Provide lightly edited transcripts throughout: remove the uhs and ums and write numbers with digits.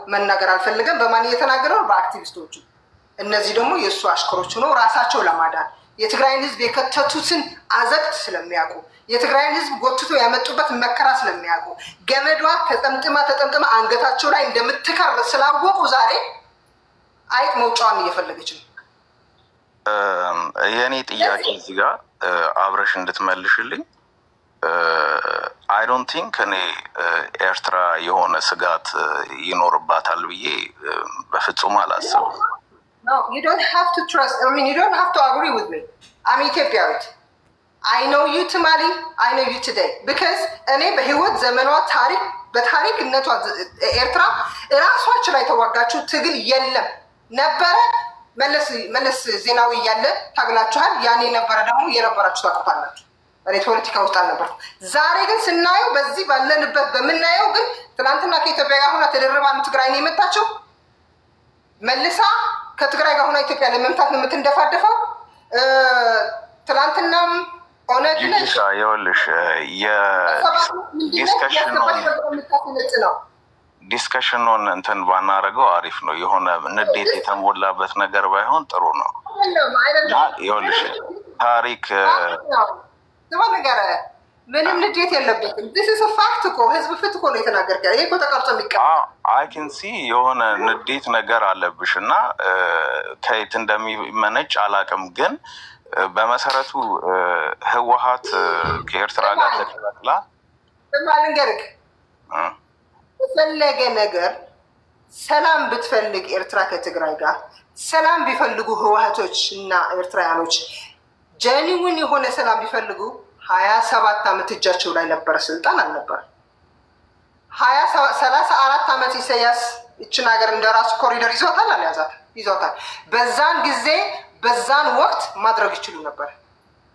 መናገር አልፈልገም። በማን እየተናገረው? በአክቲቪስቶቹ። እነዚህ ደግሞ የእሱ አሽከሮች ሆነው ራሳቸው ለማዳን የትግራይን ህዝብ የከተቱትን አዘቅት ስለሚያውቁ የትግራይን ህዝብ ጎትቶ ያመጡበት መከራ ስለሚያውቁ ገመዷ ተጠምጥማ አንገታቸው ላይ እንደምትከር ስላወቁ ዛሬ አይጥ መውጫዋን እየፈለገች ነው። የእኔ ጥያቄ እዚህ ጋር አብረሽ እንድትመልሽልኝ አይ ዶንት ቲንክ እኔ ኤርትራ የሆነ ስጋት ይኖርባታል ብዬ በፍጹም አላስብም። No, you don't have to trust. I mean, you don't have to agree with me. I'm Ethiopian. I know you Tamale. I know you today because እኔ በህይወት ዘመኗ በታሪክነቷ ኤርትራ ራሷች ላይ ተዋጋችሁ ትግል የለም ነበረ። መለስ ዜናዊ ያለ ታግላችኋል። ያኔ ነበረ ደግሞ የነበራችሁ ታውቃላችሁ። እኔ ፖለቲካ ውስጥ አልነበርኩም። ዛሬ ግን ስናየው በዚህ ባለንበት በምናየው ግን ትናንትና ከኢትዮጵያ ጋር ሆና ተደርባ ትግራይ ነው የመጣችው መልሳ ከትግራይ ጋር ሆና ኢትዮጵያ ለመምታት ነው የምትንደፋደፈው። ትላንትናም ኦነግ ነሽ ይኸውልሽ ዲስከሽኑን እንትን ባናደርገው አሪፍ ነው። የሆነ ንዴት የተሞላበት ነገር ባይሆን ጥሩ ነው። ይኸውልሽ ታሪክ ነገር ምንም ንዴት የለበትም። ዲስ ፋክት እኮ ህዝብ ፍት እኮ ነው የተናገርከው። ይሄ እኮ ተቀርጾ የሚቀር አይ ካን ሲ የሆነ ንዴት ነገር አለብሽ እና ከየት እንደሚመነጭ አላውቅም። ግን በመሰረቱ ህወሓት ከኤርትራ ጋር ተቀላቅላ በማልንገርክ ፈለገ ነገር ሰላም ብትፈልግ ኤርትራ ከትግራይ ጋር ሰላም ቢፈልጉ ህወሓቶች እና ኤርትራውያኖች ጀኒውን የሆነ ሰላም ቢፈልጉ 27 ዓመት እጃቸው ላይ ነበረ፣ ስልጣን አልነበረ። 34 ዓመት ኢሳያስ እችን ሀገር እንደራሱ ኮሪደር ይዞታል ይዞታል። በዛን ጊዜ በዛን ወቅት ማድረግ ይችሉ ነበር።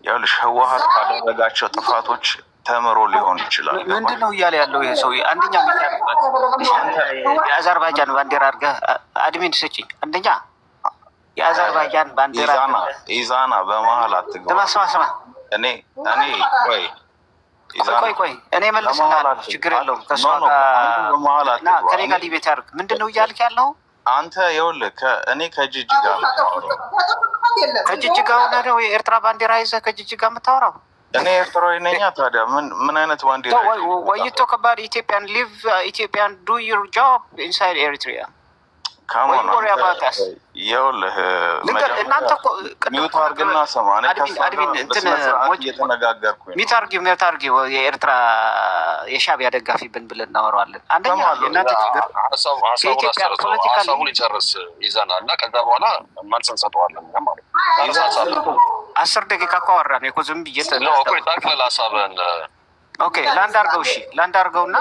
ያውልሽ ህወሓት ካደረጋቸው ጥፋቶች ተምሮ ሊሆን ይችላል። ምንድነው እያለ ያለው ይሄ ሰው? አንደኛ የአዘርባይጃን ባንዲራ አድርገህ አድሚን ስጪ። አንደኛ የአዘርባይጃን ባንዲራ ኢዛና በመሀል አትግባ። ስማ እኔ ቆይ እኔ መልስልሃለሁ፣ ችግር የለውም። ከእሷ ከኔ ጋር ሊቤት ያድርግ። ምንድን ነው እያልክ ያለው አንተ? ይኸውልህ እኔ ከጅጅ ጋር ሆነ ነው የኤርትራ ባንዲራ ይዘህ ከጅጅ ጋር የምታወራው? እኔ ኤርትራዊ ነኝ። ታዲያ ምን አይነት ባንዲራ? ወይቶ ከባድ ኢትዮጵያን ሊቭ ኢትዮጵያን ዱ ዩር ጆብ ኢንሳይድ ኤሪትሪያ ይኸውልህ እናንተ ሚውት አድርግና ስማ። ሚውት አድርጊው የኤርትራ የሻዕቢያ ደጋፊ ብለን እናወራዋለን። አንደኛ የእናንተ ችግር ከኢትዮጵያ ፖለቲካ ሀሳቡን ይጨርስ ይዘናል እና ከዛ በኋላ መልስ እንሰጠዋለን ማለት ነው። 10 ደቂቃ እኮ አወራን እኮ ዝም ብዬ ጠቅልል ሀሳብህን ለአንድ አድርገው። እሺ ለአንድ አድርገውና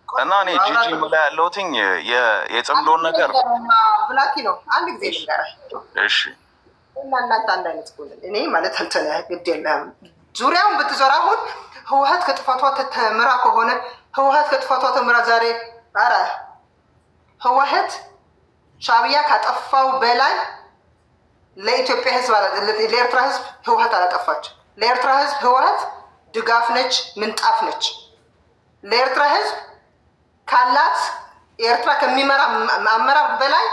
እና እኔ ጂጂ ምላ ያለሁትኝ የጽምዶን ነገር ብላኪ ነው። አንድ ጊዜ ልንገርህ እሺ። እና እናንተ አንድ አይነት እኔ ማለት አልተለህ ግድ የለህም። ዙሪያውን ብትዞር አሁን ህወሓት ከጥፋቷ ተምራ ከሆነ ህወሓት ከጥፋቷ ተምራ ዛሬ ህወሓት ሻዕቢያ ካጠፋው በላይ ለኢትዮጵያ ህዝብ ለኤርትራ ህዝብ ህወሓት አላጠፋች። ለኤርትራ ህዝብ ህወሓት ድጋፍ ነች፣ ምንጣፍ ነች። ለኤርትራ ህዝብ ካላት ኤርትራ ከሚመራ አመራር በላይ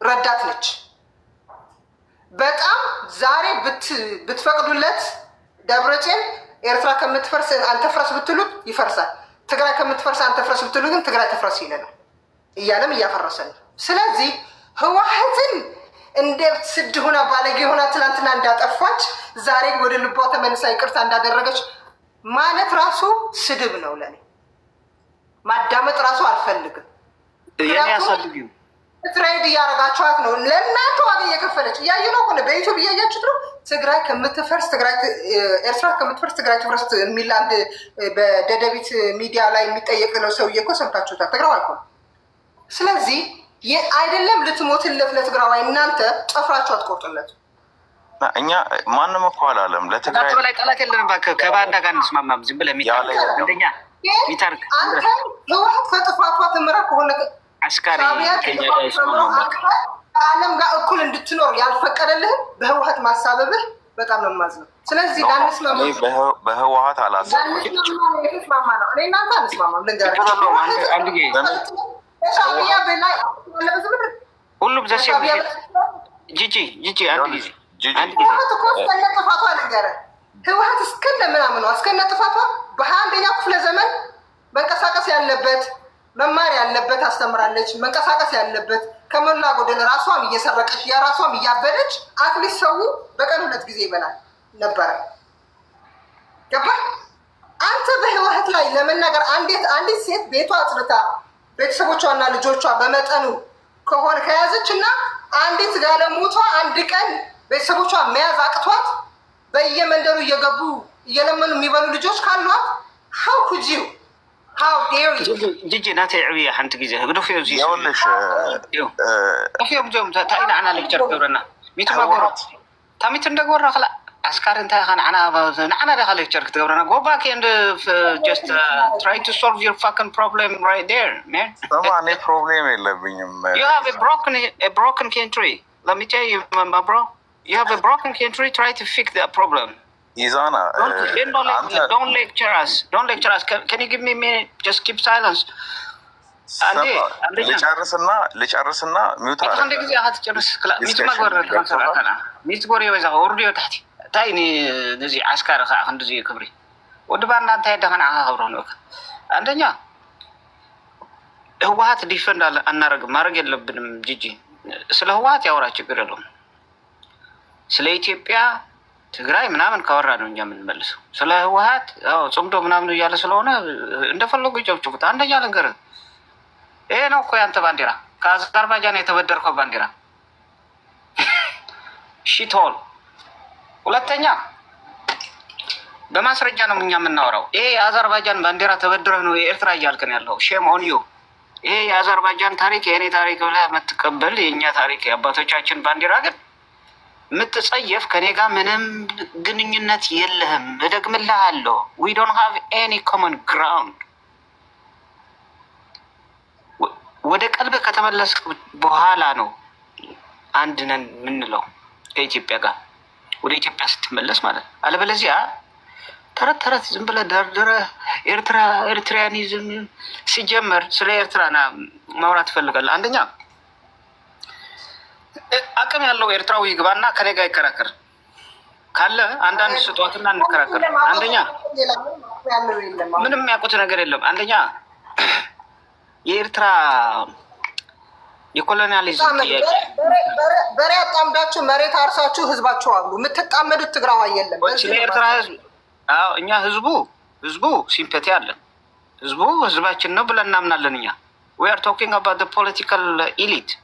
ረዳት ነች። በጣም ዛሬ ብትፈቅዱለት ደብረጽዮን ኤርትራ ከምትፈርስ አንተ ፍረስ ብትሉት ይፈርሳል። ትግራይ ከምትፈርስ አንተ ፍረስ ብትሉ ግን ትግራይ ተፍረስ ይለናል እያለም እያፈረሰ ነው። ስለዚህ ህወሓትን እንደ ስድ ሆና ባለጌ ሆና ትናንትና እንዳጠፋች ዛሬ ወደ ልቧ ተመልሳ ይቅርታ እንዳደረገች ማለት ራሱ ስድብ ነው ለኔ። ማዳመጥ ራሱ አልፈልግም። ትሬድ እያደረጋችኋት ነው። ለእናንተ ዋጋ እየከፈለች እያየ ነው ሆነ በዩቱብ እያያችሁት ነው። ትግራይ ከምትፈርስ ኤርትራ ከምትፈርስ ትግራይ ትፍረስ የሚል አንድ በደደቢት ሚዲያ ላይ የሚጠየቅ ነው ሰውዬ እኮ ሰምታችሁታል። ትግራዋይ እኮ። ስለዚህ አይደለም ልትሞትለት ለትግራዋይ እናንተ ጠፍራችሁ አትቆርጡለት። እኛ ማንም እኮ አላለም ለትግራይ ላይ ጠላት የለንም። ከባንዳ ጋር እንስማማም። ዝም ብለህ አንደኛ ሚታርክ አንተ ህወሓት ከጥፋቷ ትምራ ከሆነ አስካሪ ከዓለም ጋር እኩል እንድትኖር ያልፈቀደልህ በህወሓት ማሳበብህ በጣም ነው የማዝነው። ስለዚህ ላንስማማ በህወሓት አላሰብኩም። የተስማማ ነው። እኔ እናንተ አንስማማም። ልንገርህ ሁሉም ዘሴ ጂጂ አንድ ጊዜ ህወሓት እኮ እስከነ ጥፋቷ ልንገርህ፣ ህወሓት እስከነ ምናምኗ እስከነ ጥፋቷ በ21ኛው ክፍለ ዘመን መንቀሳቀስ ያለበት መማር ያለበት አስተምራለች። መንቀሳቀስ ያለበት ከሞላ ጎደል ራሷም እየሰረቀች የራሷም እያበደች አትሊስት ሰው በቀን 2 ጊዜ ይበላል ነበረ። ገባህ? አንተ በህወሓት ላይ ለመናገር አንዲት ሴት ቤቷ አጽድታ ቤተሰቦቿና ልጆቿ በመጠኑ ከሆነ ከያዘች እና አንዲት ጋለሞቷ አንድ ቀን ቤተሰቦቿ መያዝ አቅቷት በየመንደሩ እየገቡ እየለመኑ የሚበሉ ልጆች ካሏት how could you how dare you ጂጂ ናተይ ዕብያ ሓንቲ ግዜ ህግዶ ፊዮ ዚ ይኸውልሽ ፊዮም ዞም ታይና ዓና ሌክቸር ገብረና ሚቱ ማጎራ ታሚት እንደጎራ خላ አስካር እንታይ ኻን ዓና ንዓና ዳኻ ሌክቸር ክትገብረና go back and just try to solve your fucking problem right there man ሰማኔ ፕሮብሌም የለብኝም you have a broken country let me tell you my bro you have a broken country try to fix that problem ኢዛና don't lecture us can you give me a minute just keep silence ልጨርስና ሚውት አንድ ጊዜ አትጨርስ ሚቱ ማጎራ ካንሰራና ሚቱ ጎሬ ወዛ ወርዲዮ ታሕቲ ታይኒ ነዚ አስካር ካ እንደዚ ክብሪ ወድባና እንታይ ደኸና አኸብሮ ነው አንደኛ ህወሓት ዲፈንድ አናረግም ማድረግ የለብንም ጂጂ ስለ ህወሓት ያወራ ችግር የለውም ስለ ኢትዮጵያ ትግራይ ምናምን ካወራ ነው እኛ የምንመልሰው ስለ ህወሓት ጽምዶ ምናምን እያለ ስለሆነ እንደፈለጉ ይጨብጭቡት አንደኛ ልንገርህ ይሄ ነው እኮ ያንተ ባንዲራ ከአዘርባይጃን የተበደርከው ባንዲራ ሺቶል ሁለተኛ በማስረጃ ነው እኛ የምናወራው ይሄ የአዘርባይጃን ባንዲራ ተበድረህ ነው የኤርትራ እያልከን ያለው ሼም ኦን ዩ ይሄ የአዘርባይጃን ታሪክ የእኔ ታሪክ ብለህ የምትቀበል የእኛ ታሪክ የአባቶቻችን ባንዲራ ግን የምትጸየፍ ከኔ ጋር ምንም ግንኙነት የለህም እደግምልሃለሁ we don't have any common ground ወደ ቀልብህ ከተመለስክ በኋላ ነው አንድ ነን የምንለው ከኢትዮጵያ ጋር ወደ ኢትዮጵያ ስትመለስ ማለት አለበለዚያ ተረት ዝም ብለህ ደርድረህ ኤርትራኒዝም ሲጀመር ስለ ኤርትራና ማውራት ትፈልጋለህ አንደኛ አቅም ያለው ኤርትራዊ ይግባና ከኔ ጋር ይከራከር ካለ አንዳንድ ስጧትና እንከራከር አንደኛ ምንም ያውቁት ነገር የለም አንደኛ የኤርትራ የኮሎኒያሊዝም ጥያቄ በሬ አጣምዳችሁ መሬት አርሳችሁ ህዝባችሁ አሉ የምትጣመዱት ትግራዋይ የለም ስለ ኤርትራ ህዝብ እኛ ህዝቡ ሲምፓቲ አለን ህዝባችን ነው ብለን እናምናለን እኛ we are talking about the political elite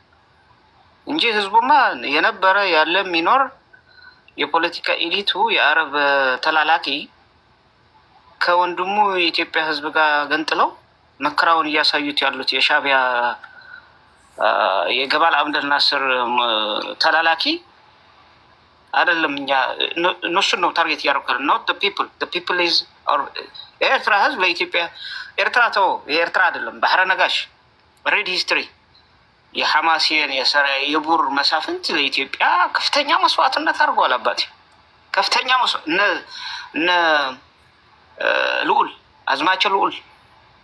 እንጂ ህዝቡማ የነበረ ያለ ሚኖር የፖለቲካ ኤሊቱ የአረብ ተላላኪ ከወንድሙ የኢትዮጵያ ህዝብ ጋር ገንጥለው መከራውን እያሳዩት ያሉት የሻቢያ የገባል አብደል ናስር ተላላኪ አይደለም እኛ እነሱን ነው ታርጌት እያደረጉ ነው the people is ኤርትራ ህዝብ ለኢትዮጵያ ኤርትራ ተው የኤርትራ አይደለም ባህረ ነጋሽ ሬድ ሂስትሪ የሐማሲን የቡር መሳፍንት ለኢትዮጵያ ከፍተኛ መስዋዕትነት አድርጓል አባቴ ከፍተኛ መስዋዕትነት እነ ልዑል አዝማቸው ልዑል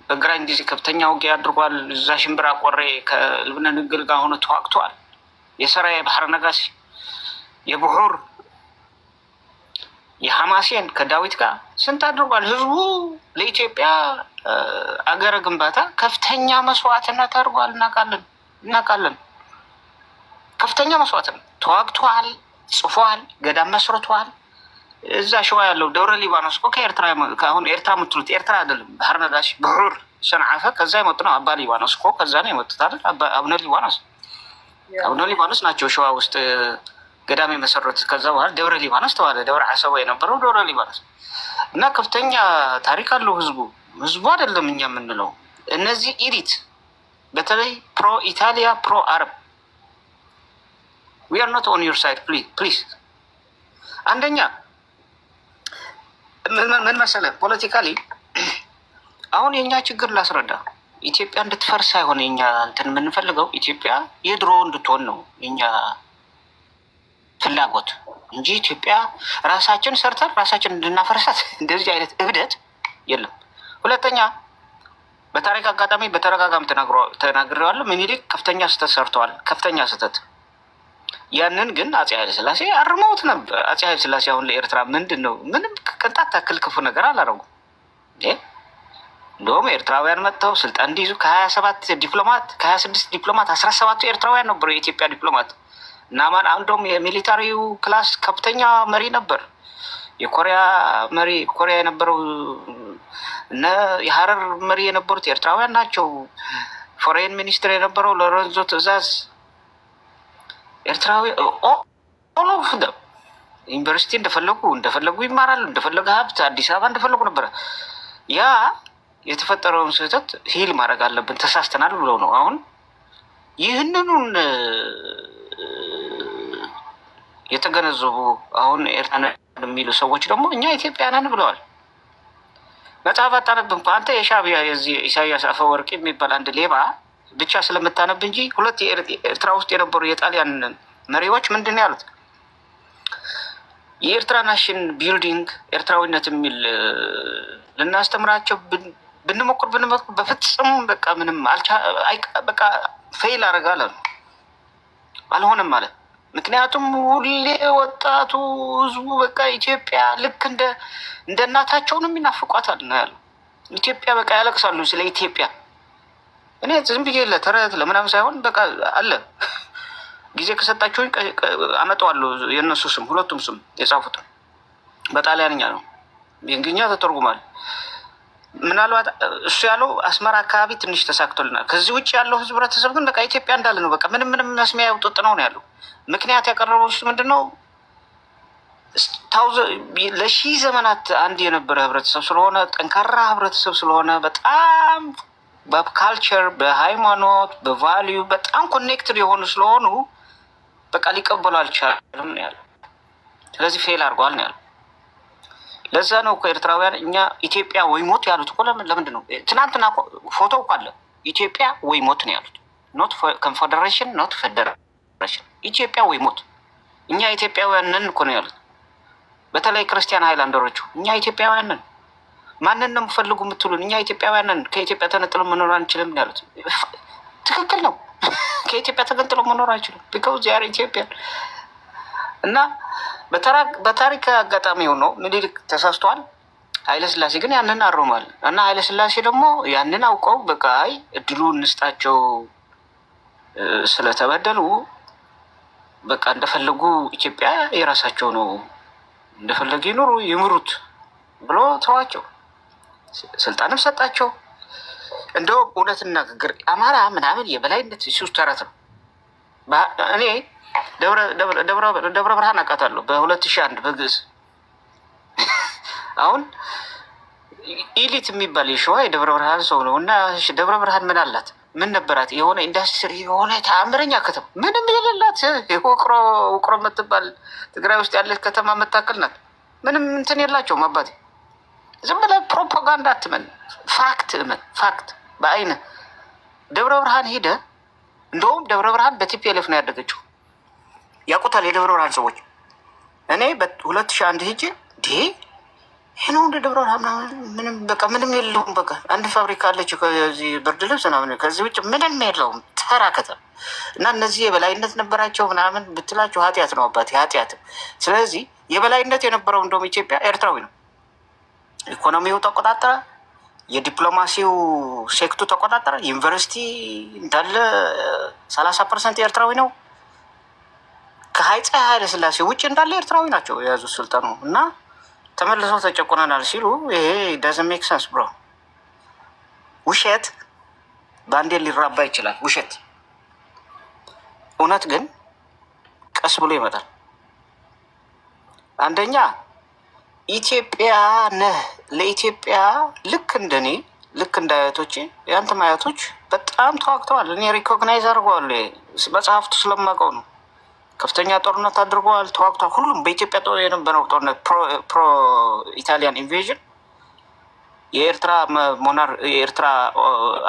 በግራኝ ጊዜ ከፍተኛ ውጊያ አድርጓል እዛ ሽምብራ ቆሬ ከልብነ ንግል ጋር ሆኖ ተዋግቷል የሰራይ ባህረ ነጋሽ የቡሑር የሐማሲን ከዳዊት ጋር ስንት አድርጓል ህዝቡ ለኢትዮጵያ አገረ ግንባታ ከፍተኛ መስዋዕትነት አድርጓል እናውቃለን ከፍተኛ መስዋዕትነት ተዋግቷል ጽፏል ገዳም መስርቷል እዛ ሸዋ ያለው ደብረ ሊባኖስ እኮ ከኤርትራ አሁን ኤርትራ የምትሉት ኤርትራ አይደለም ባህር ነጋሽ ቡሑር ሰንዓፈ ከዛ የመጡ ነው አባ ሊባኖስ እኮ ከዛ ነው የመጡት አይደል አቡነ ሊባኖስ ናቸው ሸዋ ውስጥ ገዳም የመሰረቱት ከዛ በኋላ ደብረ ሊባኖስ ተባለ ደብረ አሰቦ የነበረው ደብረ ሊባኖስ እና ከፍተኛ ታሪክ አለው ህዝቡ አይደለም እኛ የምንለው እነዚህ ኢሊት በተለይ ፕሮ ኢታሊያ ፕሮ አረብ we are not on your side please አንደኛ ምን መሰለህ ፖለቲካሊ አሁን የኛ ችግር ላስረዳ ኢትዮጵያ እንድትፈርስ ሳይሆን የኛ እንትን የምንፈልገው ኢትዮጵያ የድሮ እንድትሆን ነው የኛ ፍላጎት እንጂ ኢትዮጵያ ራሳችን ሰርተን ራሳችን እንድናፈርሳት እንደዚህ አይነት እብደት የለም። ሁለተኛ በታሪክ አጋጣሚ በተረጋጋሚ ተናግሬዋለሁ። ምኒልክ ከፍተኛ ስህተት ሰርተዋል፣ ከፍተኛ ስህተት። ያንን ግን አፄ ኃይለ ሥላሴ አርመውት ነበር። አፄ ኃይለ ሥላሴ አሁን ለኤርትራ ምንድን ነው ምንም ቅንጣት ታክል ክፉ ነገር አላረጉም። እንደውም ኤርትራውያን መጥተው ስልጣን እንዲይዙ ከ26 ዲፕሎማት 17ቱ ኤርትራውያን ነበሩ የኢትዮጵያ ዲፕሎማት። እናማን አንዶም የሚሊታሪው ክላስ ከፍተኛ መሪ ነበር። የኮሪያ መሪ ኮሪያ የነበረው እነ የሀረር መሪ የነበሩት ኤርትራውያን ናቸው። ፎሬን ሚኒስትር የነበረው ሎረንዞ ትእዛዝ ኤርትራዊ። ኦሎፍ ደም ዩኒቨርሲቲ እንደፈለጉ ይማራሉ፣ እንደፈለገ ሀብት አዲስ አበባ እንደፈለጉ ነበረ። ያ የተፈጠረውን ስህተት ሂል ማድረግ አለብን፣ ተሳስተናል ብለው ነው። አሁን ይህንኑን የተገነዘቡ አሁን ኤርትራ የሚሉ ሰዎች ደግሞ እኛ ኢትዮጵያውያን ብለዋል። መጽሐፍ አታነብ እንኳ አንተ የሻዕቢያ የዚህ ኢሳያስ አፈወርቂ የሚባል አንድ ሌባ ብቻ ስለምታነብ እንጂ ሁለት ኤርትራ ውስጥ የነበሩ የጣሊያን መሪዎች ምንድን ነው ያሉት? የኤርትራ ናሽን ቢልዲንግ ኤርትራዊነት የሚል ልናስተምራቸው ብንሞክር በፍጹም በቃ ምንም በቃ ፌል አደረጋለ አልሆነም ማለት። ምክንያቱም ሁሌ ወጣቱ ህዝቡ በቃ ኢትዮጵያ ልክ እንደ እናታቸው ነው የሚናፍቋታል ነው ያለው። ኢትዮጵያ በቃ ያለቅሳሉ ስለ ኢትዮጵያ። እኔ ዝም ብዬ ለተረት ለምናምን ሳይሆን በቃ አለ ጊዜ ከሰጣችሁኝ አመጣዋለሁ። የእነሱ ስም ሁለቱም ስም የጻፉት በጣሊያንኛ ነው፣ በእንግሊዝኛ ተተርጉሟል። ምናልባት እሱ ያለው አስመራ አካባቢ ትንሽ ተሳክቶልናል። ከዚህ ውጭ ያለው ህብረተሰብ ግን በቃ ኢትዮጵያ እንዳለ ነው። በቃ ምንም መስሚያ ውጥጥ ነው ያለው። ምክንያት ያቀረበው እሱ ምንድን ነው? ለሺህ ዘመናት አንድ የነበረ ህብረተሰብ ስለሆነ ጠንካራ ህብረተሰብ ስለሆነ በጣም በካልቸር በሃይማኖት በቫሊዩ በጣም ኮኔክትድ የሆኑ ስለሆኑ በቃ ሊቀበሉ አልቻለም ነው ያለው። ስለዚህ ፌል አድርገዋል ነው ያለው። ለዛ ነው እኮ ኤርትራውያን እኛ ኢትዮጵያ ወይ ሞት ያሉት እኮ ለምንድን ነው? ትናንትና ፎቶ እኮ አለ። ኢትዮጵያ ወይ ሞት ነው ያሉት። ኖት ኮንፌዴሬሽን ኖት ፌዴሬሽን፣ ኢትዮጵያ ወይ ሞት። እኛ ኢትዮጵያውያን ነን እኮ ነው ያሉት። በተለይ ክርስቲያን ሃይላንደሮቹ እኛ ኢትዮጵያውያን ነን፣ ማንን ነው የምፈልጉ የምትሉን? እኛ ኢትዮጵያውያን ነን፣ ከኢትዮጵያ ተነጥሎ መኖር አንችልም ያሉት ትክክል ነው። ከኢትዮጵያ ተገንጥሎ መኖር አይችልም። ቢካውዝ ዚያር ኢትዮጵያ እና በታሪክ አጋጣሚ ሆኖ ምኒልክ ተሳስተዋል። ኃይለስላሴ ግን ያንን አርሟል። እና ኃይለስላሴ ደግሞ ያንን አውቀው በቃ እድሉ እንስጣቸው ስለተበደሉ በቃ እንደፈለጉ ኢትዮጵያ የራሳቸው ነው እንደፈለጉ ይኑሩ ይምሩት ብሎ ተዋቸው። ስልጣንም ሰጣቸው። እንደው እውነትና ግግር አማራ ምናምን የበላይነት እሱ ተረት ነው። እኔ ደብረ ብርሃን አውቃታለሁ በ2001 በግዕዝ። አሁን ኢሊት የሚባል የሸዋ የደብረ ብርሃን ሰው ነው። እና ደብረ ብርሃን ምን አላት? ምን ነበራት? የሆነ ኢንዱስትሪ የሆነ ተአምረኛ ከተማ ምንም የሌላት ውቅሮ የምትባል ትግራይ ውስጥ ያለች ከተማ መታከል ናት። ምንም እንትን የላቸውም። አባቴ ዝም ብለህ ፕሮፓጋንዳ አትመን፣ ፋክት እመን። ፋክት በአይነ ደብረ ብርሃን ሄደ። እንደውም ደብረ ብርሃን በቲፒኤልኤፍ ነው ያደገችው። ያውቁታል የደብረ ብርሃን ሰዎች። እኔ በ2001 ሄጄ ይህ ነው እንደ ደብረ ብርሃን ምንም በቃ ምንም የለውም። በቃ አንድ ፋብሪካ አለች ከዚህ ብርድ ልብስ ምናምን፣ ከዚህ ውጭ ምንም የለውም። ተራ ከተማ እና እነዚህ የበላይነት ነበራቸው ምናምን ብትላቸው ኃጢአት ነው አባቴ፣ ኃጢአት። ስለዚህ የበላይነት የነበረው እንደውም ኢትዮጵያ ኤርትራዊ ነው። ኢኮኖሚው ተቆጣጠረ፣ የዲፕሎማሲው ሴክቱ ተቆጣጠረ። ዩኒቨርሲቲ እንዳለ 30% ኤርትራዊ ነው። ከአፄ ኃይለ ሥላሴ ውጭ እንዳለ ኤርትራዊ ናቸው የያዙት ስልጣኑ። እና ተመልሰው ተጨቁነናል ሲሉ ይሄ ዳዝንት ሜክ ሰንስ ብሮ። ውሸት በአንዴ ሊራባ ይችላል። ውሸት እውነት ግን ቀስ ብሎ ይመጣል። አንደኛ ኢትዮጵያ ነህ ለኢትዮጵያ ልክ እንደኔ ልክ እንደ አያቶቼ የአንተም አያቶች በጣም ተዋግተዋል። እኔ ሪኮግናይዝ አድርገዋል። መጽሐፍቱ ስለማውቀው ነው። ከፍተኛ ጦርነት አድርገዋል፣ ተዋግተዋል። ሁሉም በኢትዮጵያ የነበረው ጦርነት ፕሮ ኢታሊያን ኢንቬዥን የኤርትራ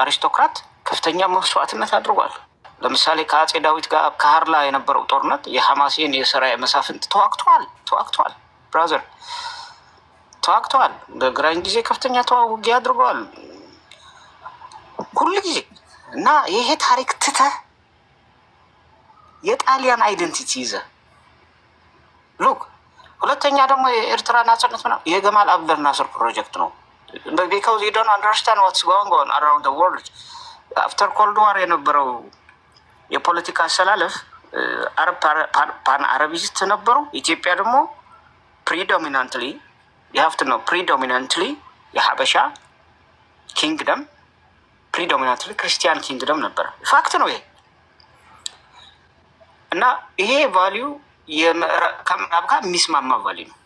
አሪስቶክራት ከፍተኛ መስዋዕትነት አድርጓል። ለምሳሌ ከአጼ ዳዊት ጋር ከሀርላ የነበረው ጦርነት የሐማሴን የሰራይ መሳፍንት ተዋግተዋል ብራዘር ተዋግተዋል። በግራኝ ጊዜ ከፍተኛ ውጊያ አድርገዋል ሁሉ ጊዜ። እና ይሄ ታሪክ ትተህ የጣሊያን አይደንቲቲ ይዘህ ሉክ። ሁለተኛ ደግሞ የኤርትራ ናጽነት ምናምን የገማል አብደል ናስር ፕሮጀክት ነው። because you don't understand what's going on around the world. after cold war የነበረው የፖለቲካ አሰላለፍ ፓን አረቢስት ነበሩ። ኢትዮጵያ ደግሞ ፕሪዶሚናንትሊ የሀበሻ ኪንግደም ፕሪዶሚናንትሊ ክርስቲያን ኪንግደም ነበረ። ፋክት ነው ይሄ። እና ይሄ ቫሊዩ ከምዕራብ ጋር የሚስማማ ቫሊዩ ነው።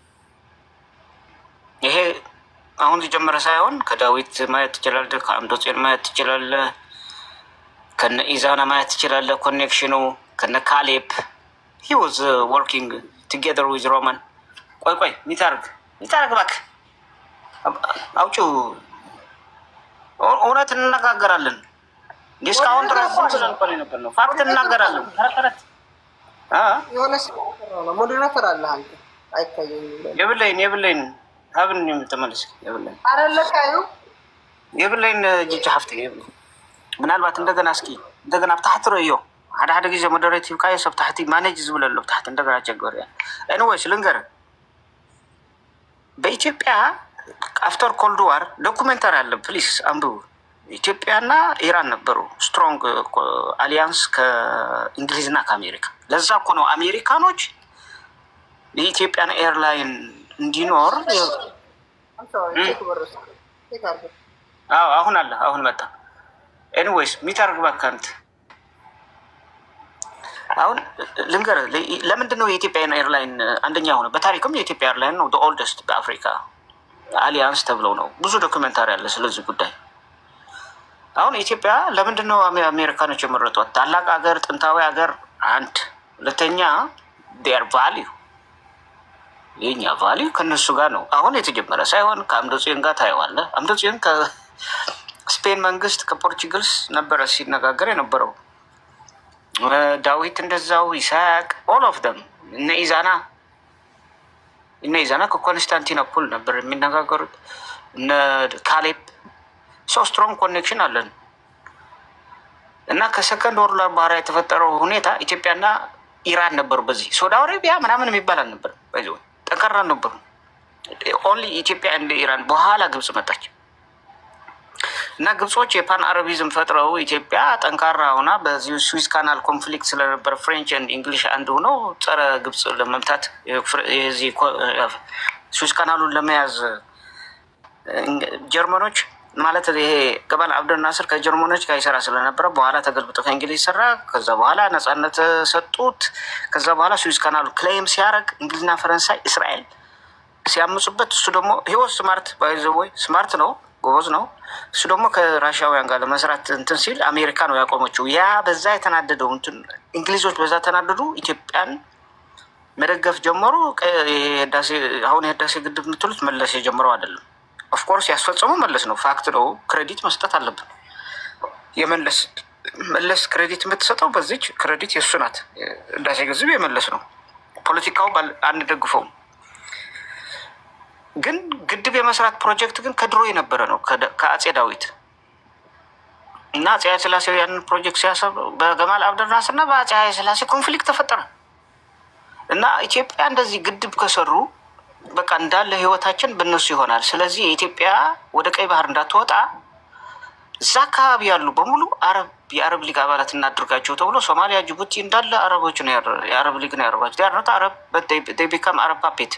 ይሄ አሁን የጀመረ ሳይሆን ከዳዊት ማየት ትችላለህ፣ ከአምዶጽዮን ማየት ትችላለህ፣ ከነ ኢዛና ማየት ትችላለህ። ኮኔክሽኑ ከነ ካሌብ he was working together with Roman። ቆይ ሚታርግ እባክህ አውጪው። እውነት እንነጋገራለን። እስካሁን ድረስ ስለንቆል ነበር ነው ፋክት እንናገራለን። ተረከረት የሆነ ነው ሞዴሬተር አለ አንተ አይታየኝም። የብለይን ሀብን የምትመልስ የብለይን አረለካዩ የብለይን ጅጅ ሀፍተ የብለይን ምናልባት እንደገና ብታሕት ርእዮ ሓደ ጊዜ ሞዴሬቲቭ ካየ ሰብ ታሕቲ ማኔጅ ዝብለሎ ብታሕቲ እንደገና ቸገር ያ ኤኒዌይስ ልንገር። በኢትዮጵያ አፍተር ኮልድ ዋር ዶኩሜንታሪ አለ፣ ፕሊስ አንብቡ። ኢትዮጵያና ኢራን ነበሩ ስትሮንግ አሊያንስ ከእንግሊዝና ከአሜሪካ። ለዛ እኮ ነው አሜሪካኖች የኢትዮጵያን ኤርላይን እንዲኖር አሁን መጣ። ኤኒዌይስ ሚታርግ ባካንት አሁን ልንገር ለምንድን ነው የኢትዮጵያን ኤርላይን አንደኛ ሆነ? በታሪክም የኢትዮጵያ ኤርላይን ነው ኦልደስት በአፍሪካ አሊያንስ ተብለው ነው። ብዙ ዶክመንታሪ አለ ስለዚህ ጉዳይ። አሁን ኢትዮጵያ ለምንድን ነው አሜሪካኖች የመረጧት? ታላቅ ሀገር፣ ጥንታዊ ሀገር አንድ፣ ሁለተኛ ዴር ቫሊዩ የኛ ቫሊዩ ከነሱ ጋር ነው አሁን የተጀመረ ሳይሆን ከአምዶጽዮን ጋር ታየዋለህ። አምዶጽዮን ከስፔን መንግስት ከፖርቹጋልስ ነበረ ሲነጋገር የነበረው። ዳዊት እንደዛው፣ ይስሐቅ ኦል ኦፍ ደም እነ ኢዛና ከኮንስታንቲኖፕል ነበር የሚነጋገሩት። እነ ካሌብ ስትሮንግ ኮኔክሽን አለን። እና ከሰከንድ ወርልድ ዋር የተፈጠረው ሁኔታ ኢትዮጵያና ኢራን ነበሩ። በዚህ ሳውዲ አረቢያ ምናምን የሚባል አልነበር። በዚህ ጠንካራ ነበሩ። ኦንሊ ኢትዮጵያ እንደ ኢራን። በኋላ ግብጽ መጣች እና ግብጾች የፓን አረቢዝም ፈጥረው ኢትዮጵያ ጠንካራ ሆና በዚህ ስዊዝ ካናል ኮንፍሊክት ስለነበረ ፍሬንች ኤንድ እንግሊሽ አንድ ሆነው ጸረ ግብጽ ለመምታት የዚህ ስዊዝ ካናሉን ለመያዝ ጀርመኖች ማለት ይሄ ገማል አብደል ናስር ከጀርመኖች ጋር ይሰራ ስለነበረ በኋላ ተገልብጦ ከእንግሊዝ ሰራ። ከዛ በኋላ ነጻነት ሰጡት። ከዛ በኋላ ስዊዝ ካናሉ ክሌም ሲያደርግ እንግሊዝና ፈረንሳይ እስራኤል ሲያምፁበት እሱ ደግሞ ህይወት ስማርት ባይዘወይ ስማርት ነው፣ ጎበዝ ነው። እሱ ደግሞ ከራሻውያን ጋር ለመስራት እንትን ሲል አሜሪካ ነው ያቆመችው። ያ በዛ የተናደደው እንትን እንግሊዞች በዛ ተናደዱ። ኢትዮጵያን መደገፍ ጀመሩ። አሁን የህዳሴ ግድብ የምትሉት መለስ የጀመረው አይደለም። ኦፍኮርስ ያስፈጸሙ መለስ ነው። ፋክት ነው። ክሬዲት መስጠት አለብን። መለስ ክሬዲት የምትሰጠው በዚች ክሬዲት የእሱ ናት። ህዳሴ ግድብ የመለስ ነው። ፖለቲካው አንደግፈውም። ግን ግድብ የመስራት ፕሮጀክት ግን ከድሮ የነበረ ነው ከአጼ ዳዊት እና አጼ ኃይለ ሥላሴ ያንን ፕሮጀክት ሲያሰብ በገማል አብደል ናስር እና በአጼ ኃይለ ሥላሴ ኮንፍሊክት ተፈጠረ እና ኢትዮጵያ እንደዚህ ግድብ ከሰሩ በቃ እንዳለ ህይወታችን በእነሱ ይሆናል። ስለዚህ የኢትዮጵያ ወደ ቀይ ባህር እንዳትወጣ እዛ አካባቢ ያሉ በሙሉ የአረብ ሊግ አባላት እናድርጋቸው ተብሎ ሶማሊያ፣ ጅቡቲ እንዳለ አረቦች ነው የአረብ ሊግ ነው ያደረጓቸው። ያርነት አረብ ቢካም አረብ ፓፔት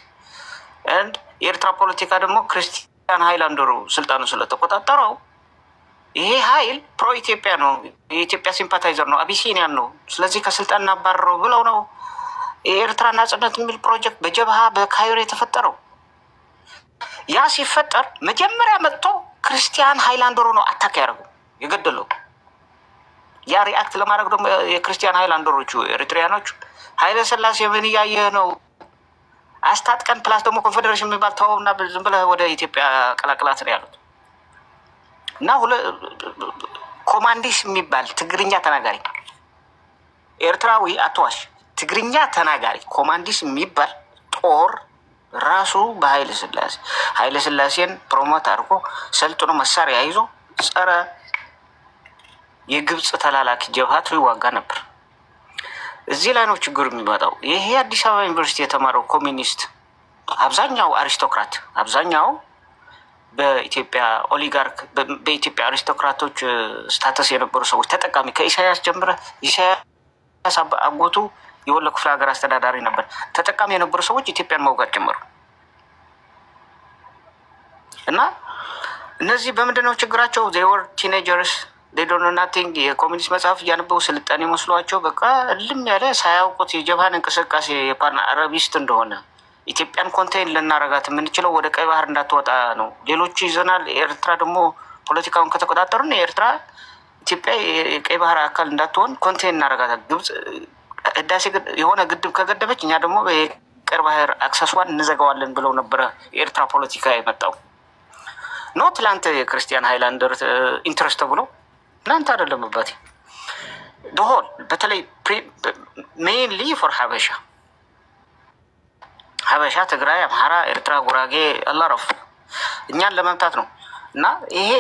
ኤንድ የኤርትራ ፖለቲካ ደግሞ ክርስቲያን ሃይላንደሩ ስልጣኑ ስለተቆጣጠረው ይሄ ሀይል ፕሮ ኢትዮጵያ ነው፣ የኢትዮጵያ ሲምፓታይዘር ነው፣ አቢሲኒያን ነው። ስለዚህ ከስልጣን እናባረረው ብለው ነው የኤርትራ ናጽነት የሚል ፕሮጀክት በጀብሃ በካይሮ የተፈጠረው። ያ ሲፈጠር መጀመሪያ መጥቶ ክርስቲያን ሃይላንደሩ ነው አታክ ያደረገው የገደለው። ያ ሪአክት ለማድረግ ደግሞ የክርስቲያን ሃይላንደሮቹ ኤሪትሪያኖቹ ኃይለ ሥላሴ ምን እያየ ነው አስታጥቀን ፕላስ ደግሞ ኮንፌዴሬሽን የሚባል ተወውና ዝም ብለህ ወደ ኢትዮጵያ ቀላቅላት ነው ያሉት። እና ኮማንዲስ የሚባል ትግርኛ ተናጋሪ ኤርትራዊ አትዋሽ፣ ትግርኛ ተናጋሪ ኮማንዲስ የሚባል ጦር ራሱ ኃይለ ሥላሴን ፕሮሞት አድርጎ ሰልጥኖ መሳሪያ ይዞ ጸረ የግብፅ ተላላኪ ጀብሃት ይዋጋ ነበር። እዚህ ላይ ነው ችግሩ የሚመጣው። ይሄ አዲስ አበባ ዩኒቨርሲቲ የተማረው ኮሚኒስት አብዛኛው አሪስቶክራት፣ አብዛኛው በኢትዮጵያ ኦሊጋርክ፣ በኢትዮጵያ አሪስቶክራቶች ስታተስ የነበሩ ሰዎች ተጠቃሚ ከኢሳያስ ጀምረ ኢሳያስ አጎቱ የወሎ ክፍለ ሀገር አስተዳዳሪ ነበር። ተጠቃሚ የነበሩ ሰዎች ኢትዮጵያን መውጋት ጀመሩ እና እነዚህ በምንድን ነው ችግራቸው? ዜወር ቲኔጀርስ ዶንት ኖ ናቲንግ። የኮሚኒስት መጽሐፍ እያነበቡ ስልጣኔ መስሏቸው በቃ እልም ያለ ሳያውቁት የጀብሃን እንቅስቃሴ የፓን አረቢስት እንደሆነ ኢትዮጵያን ኮንቴይን ልናረጋት የምንችለው ወደ ቀይ ባህር እንዳትወጣ ነው። ሌሎቹ ይዘናል። ኤርትራ ደግሞ ፖለቲካውን ከተቆጣጠሩን የኤርትራ ኢትዮጵያ የቀይ ባህር አካል እንዳትሆን ኮንቴይን እናረጋታል። ግብፅ ህዳሴ የሆነ ግድብ ከገደበች እኛ ደግሞ የቀይ ባህር አክሰስዋን እንዘጋዋለን ብለው ነበረ የኤርትራ ፖለቲካ የመጣው። ኖ ትላንት የክርስቲያን ሃይላንደር ኢንትረስት ብሎ እናንተ አይደለም አባቴ ደሆል በተለይ ሜንሊ ፎር ሀበሻ፣ ትግራይ፣ አምሃራ፣ ኤርትራ፣ ጉራጌ አላረፍ እኛን ለመምታት ነው እና ይሄ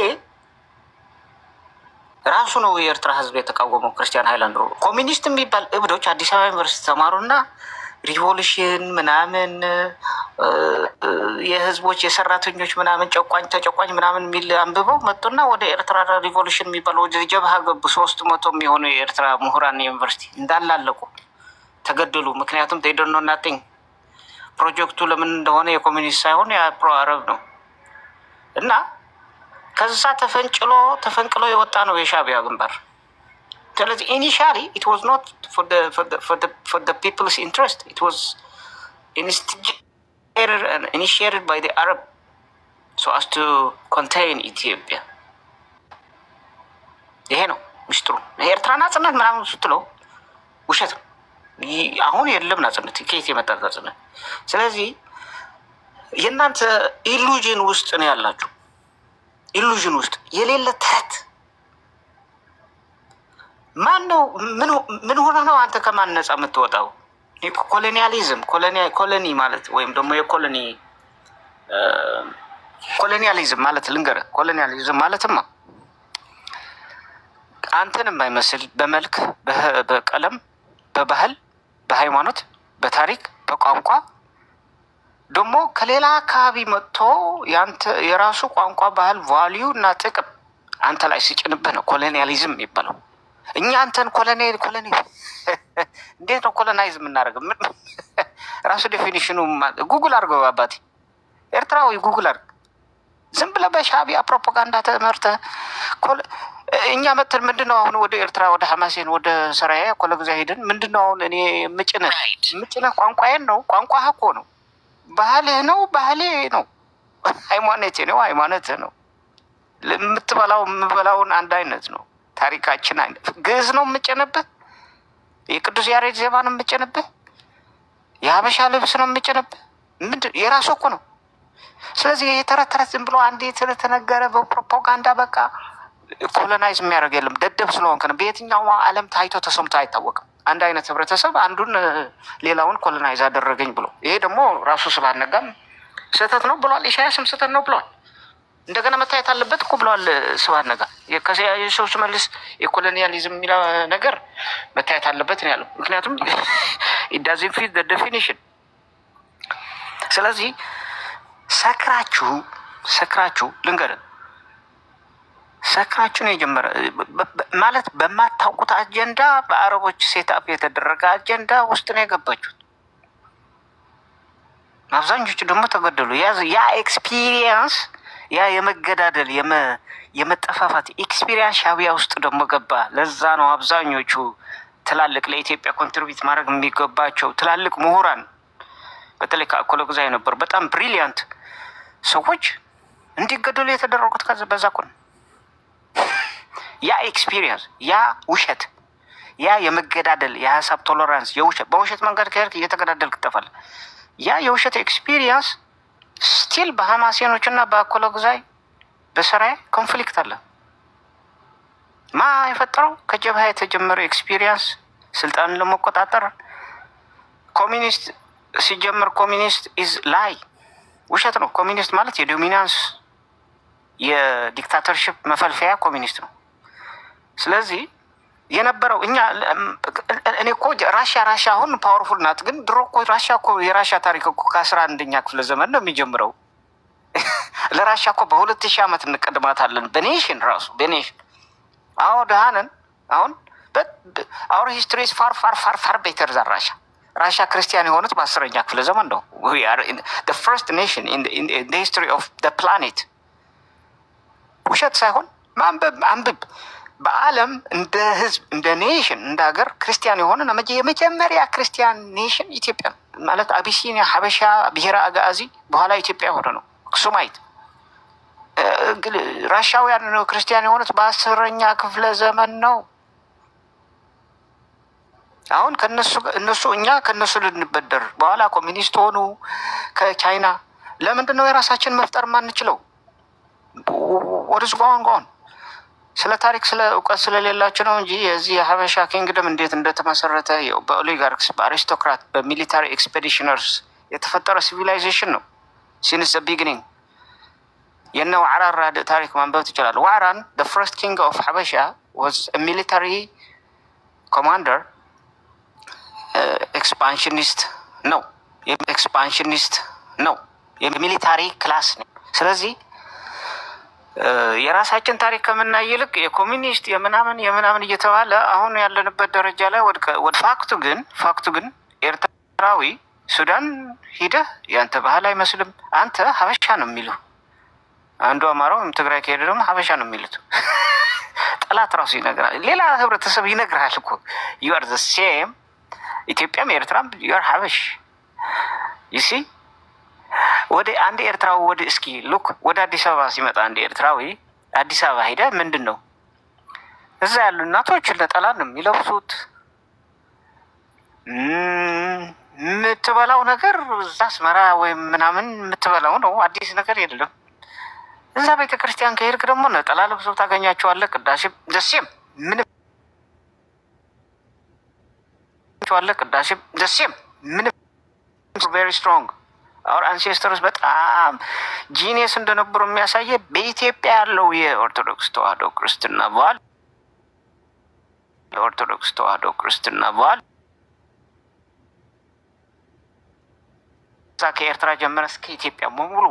ራሱ ነው የኤርትራ ህዝብ የተቃወመው። ክርስቲያን ሃይላንደሩ ኮሚኒስት የሚባል እብዶች አዲስ አበባ ዩኒቨርሲቲ ተማሩና ሪቮሉሽን ምናምን የህዝቦች የሰራተኞች ምናምን ጨቋኝ ተጨቋኝ ምናምን የሚል አንብበው መጡና ወደ ኤርትራ ሪቮሉሽን የሚባል ወደ ጀብሃ ገቡ። 300 የሚሆኑ የኤርትራ ምሁራን ዩኒቨርሲቲ እንዳላለቁ ተገደሉ። ምክንያቱም ዶንት ኖ ናቲንግ። ፕሮጀክቱ ለምን እንደሆነ የኮሚኒስት ሳይሆን የፕሮ አረብ ነው እና ከዛ ተፈንቅሎ የወጣ ነው የሻዕቢያ ግንባር። ስለዚህ ኢኒሻሊ ኢት ዋዝ ኖት ፎር ዘ ፒፕልስ ኢንትረስት ኢት ዋዝ initiated by the Arab so as to contain Ethiopia። ይሄ ነው ምስጢሩ። የኤርትራ ናጽነት ምናምን ስትለው ውሸት ነው። አሁን የለም ናጽነት፣ ከየት የመጣ ናጽነት? ስለዚህ የእናንተ ኢሉዥን ውስጥ ነው ያላችሁ። ኢሉዥን ውስጥ የሌለ ተረት ማን ነው? ምን ሆነ ነው አንተ ከማን ነጻ የምትወጣው? ኮሎኒያሊዝም ኮሎኒ ማለት ወይም ደግሞ ኮሎኒያሊዝም ማለት ልንገርህ፣ ኮሎኒያሊዝም ማለትማ አንተን የማይመስል በመልክ፣ በቀለም፣ በባህል፣ በሃይማኖት፣ በታሪክ፣ በቋንቋ ደግሞ ከሌላ አካባቢ መጥቶ የራሱ ቋንቋ፣ ባህል፣ ቫሊዩ እና ጥቅም አንተ ላይ ሲጭንብህ ነው ኮሎኒያሊዝም የሚባለው። እኛ አንተን ኮሎኒ እንዴት ነው ኮሎናይዝ የምናደርገው? ራሱ ዴፊኒሽኑ ጉግል አድርገው አባቴ፣ ኤርትራዊ ጉግል አድርግ። ዝም ብለህ በሻዕቢያ ፕሮፓጋንዳ ተመርተህ እኛ መተን ምንድን ነው አሁን ወደ ኤርትራ ወደ ሐማሴን ወደ ሰራያ ኮለግዛ ሄደን ምንድን ነው አሁን እኔ ምጭነህ ቋንቋዬን ነው። ቋንቋህ እኮ ነው፣ ባህልህ ነው፣ ባህሌ ነው፣ ሃይማኖቴ ነው፣ ሃይማኖትህ ነው። የምበላውን አንድ አይነት ነው። ታሪካችን አይነት ግዕዝ ነው የምጭንብህ፣ የቅዱስ ያሬድ ዜማ ነው የምጭንብህ፣ የሀበሻ ልብስ ነው የምጭንብህ። ምንድን የራሱ እኮ ነው። ስለዚህ የተረት ዝም ብሎ አንድ የተነገረ በፕሮፓጋንዳ በቃ ኮሎናይዝ የሚያደርግ የለም። ደደብ ስለሆንክ ነው። በየትኛው ዓለም ታይቶ ተሰምቶ አይታወቅም አንድ አይነት ህብረተሰብ አንዱን ሌላውን ኮሎናይዝ አደረገኝ ብሎ። ይሄ ደግሞ ራሱ ስብሐት ነጋም ስህተት ነው ብሏል። ኢሳያስም ስህተት ነው ብሏል። እንደገና መታየት አለበት እኮ ብለዋል ስብሐት ነጋ። የሰው መልስ የኮሎኒያሊዝም የሚለው ነገር መታየት አለበት ነው ያለው። ምክንያቱም it doesn't fit the definition። ስለዚህ ሰክራችሁ ልንገርህ፣ ሰክራችሁ ነው የጀመረ ማለት በማታውቁት አጀንዳ፣ በአረቦች ሴትአፕ የተደረገ አጀንዳ ውስጥ ነው የገባችሁት። አብዛኞቹ ደግሞ ተገደሉ። ያ ኤክስፒሪየንስ ያ የመገዳደል የመጠፋፋት ኤክስፒሪየንስ ሻዕቢያ ውስጥ ደግሞ ገባ። ለዛ ነው አብዛኞቹ ትላልቅ ለኢትዮጵያ ኮንትሪቢዩት ማድረግ የሚገባቸው ትላልቅ ምሁራን በተለይ ከአኮሎ ግዛ የነበሩ በጣም ብሪሊያንት ሰዎች እንዲገደሉ የተደረጉት በዛ እኮ ነው። ያ ኤክስፒሪየንስ፣ ያ ውሸት፣ ያ የመገዳደል የሀሳብ ቶለራንስ፣ የውሸት በውሸት መንገድ ከሄድክ እየተገዳደልክ ትጠፋለህ። ያ የውሸት ኤክስፒሪየንስ ስቲል በሐማሴኖች እና በአኮሎ ግዛይ በሰራይ ኮንፍሊክት አለ። ማ የፈጠረው ከጀብሃ የተጀመረው ኤክስፒሪየንስ ስልጣንን ለመቆጣጠር ኮሚኒስት ሲጀምር ኮሚኒስት ኢዝ ላይ ውሸት ነው። ኮሚኒስት ማለት የዶሚናንስ የዲክታተርሽፕ መፈልፈያ ኮሚኒስት ነው። ስለዚህ የነበረው እኔ እኮ ራሽያ አሁን ፓወርፉል ናት፣ ግን ድሮ እኮ ራሽያ እኮ የራሽያ ታሪክ እኮ ከ11ኛ ክፍለ ዘመን ነው የሚጀምረው። ለራሽያ እኮ በ2000 ዓመት እንቀድማታለን በኔሽን ራሱ በኔሽን። አዎ ደሃነን አሁን አውር ሂስትሪ ኢዝ ፋር ቤተር ዛን ራሽያ ክርስቲያን የሆኑት በ10ኛ ክፍለ ዘመን ነው። we are in the first nation in the history of the planet። ውሸት ሳይሆን አንብብ። በዓለም እንደ ህዝብ እንደ ኔሽን እንደ ሀገር ክርስቲያን የሆነ የመጀመሪያ ክርስቲያን ኔሽን ኢትዮጵያ ማለት አቢሲኒያ፣ ሀበሻ፣ ብሔረ አጋዚ በኋላ ኢትዮጵያ የሆነ ነው። ሱማይት ራሻውያን ነው ክርስቲያን የሆኑት በ10ኛ ክፍለ ዘመን ነው። አሁን እኛ ከነሱ ልንበደር በኋላ ኮሚኒስት ሆኑ ከቻይና። ለምንድን ነው የራሳችን መፍጠር ማንችለው? ወርዝ ጓን ስለ ታሪክ ስለ እውቀት ስለሌላቸው ነው እንጂ የዚህ የሀበሻ ኪንግደም እንዴት እንደተመሰረተ በኦሊጋርክስ በአሪስቶክራት በሚሊታሪ ኤክስፔዲሽነርስ የተፈጠረ ሲቪላይዜሽን ነው። ሲንስ ዘ ቢግኒንግ የነ ዋዕራን ራድእ ታሪክ ማንበብ ትችላል። ዋዕራን the first king of ሀበሻ was a military commander ኤክስፓንሽኒስት ነው የሚሊታሪ ክላስ ነው። ስለዚህ የራሳችን ታሪክ ከምናይ ይልቅ የኮሚኒስት የምናምን እየተባለ አሁን ያለንበት ደረጃ ላይ ወደ ፋክቱ ግን ኤርትራዊ ሱዳን ሂደህ ያንተ ባህል አይመስልም፣ አንተ ሀበሻ ነው የሚሉ አንዱ አማራው ትግራይ ከሄደ ደግሞ ሀበሻ ነው የሚሉት። ጠላት ራሱ ይነግራል፣ ሌላ ህብረተሰብ ይነግራል እኮ you are the same ኢትዮጵያም ኤርትራም you are ሀበሽ ይሲ ወደ አንድ ኤርትራዊ እስኪ ሉክ ወደ አዲስ አበባ ሲመጣ አንድ ኤርትራዊ አዲስ አበባ ሄደ ምንድን ነው እዛ ያሉ እናቶች ነጠላ ነው የሚለብሱት። የምትበላው ነገር እዛ አስመራ ወይም ምናምን የምትበላው ነው፣ አዲስ ነገር የለም። እዛ ቤተ ክርስቲያን ከሄድክ ደግሞ ነጠላ ለብሰው ታገኛቸዋለህ። ቅዳሴ ደሴም ምን ቬሪ ስትሮንግ አውር አንሴስተርስ በጣም ጂኒየስ እንደነበሩ የሚያሳየ በኢትዮጵያ ያለው የኦርቶዶክስ ተዋህዶ ክርስትና በዓል እዛ ከኤርትራ ጀመረ እስከ ኢትዮጵያ በሙሉ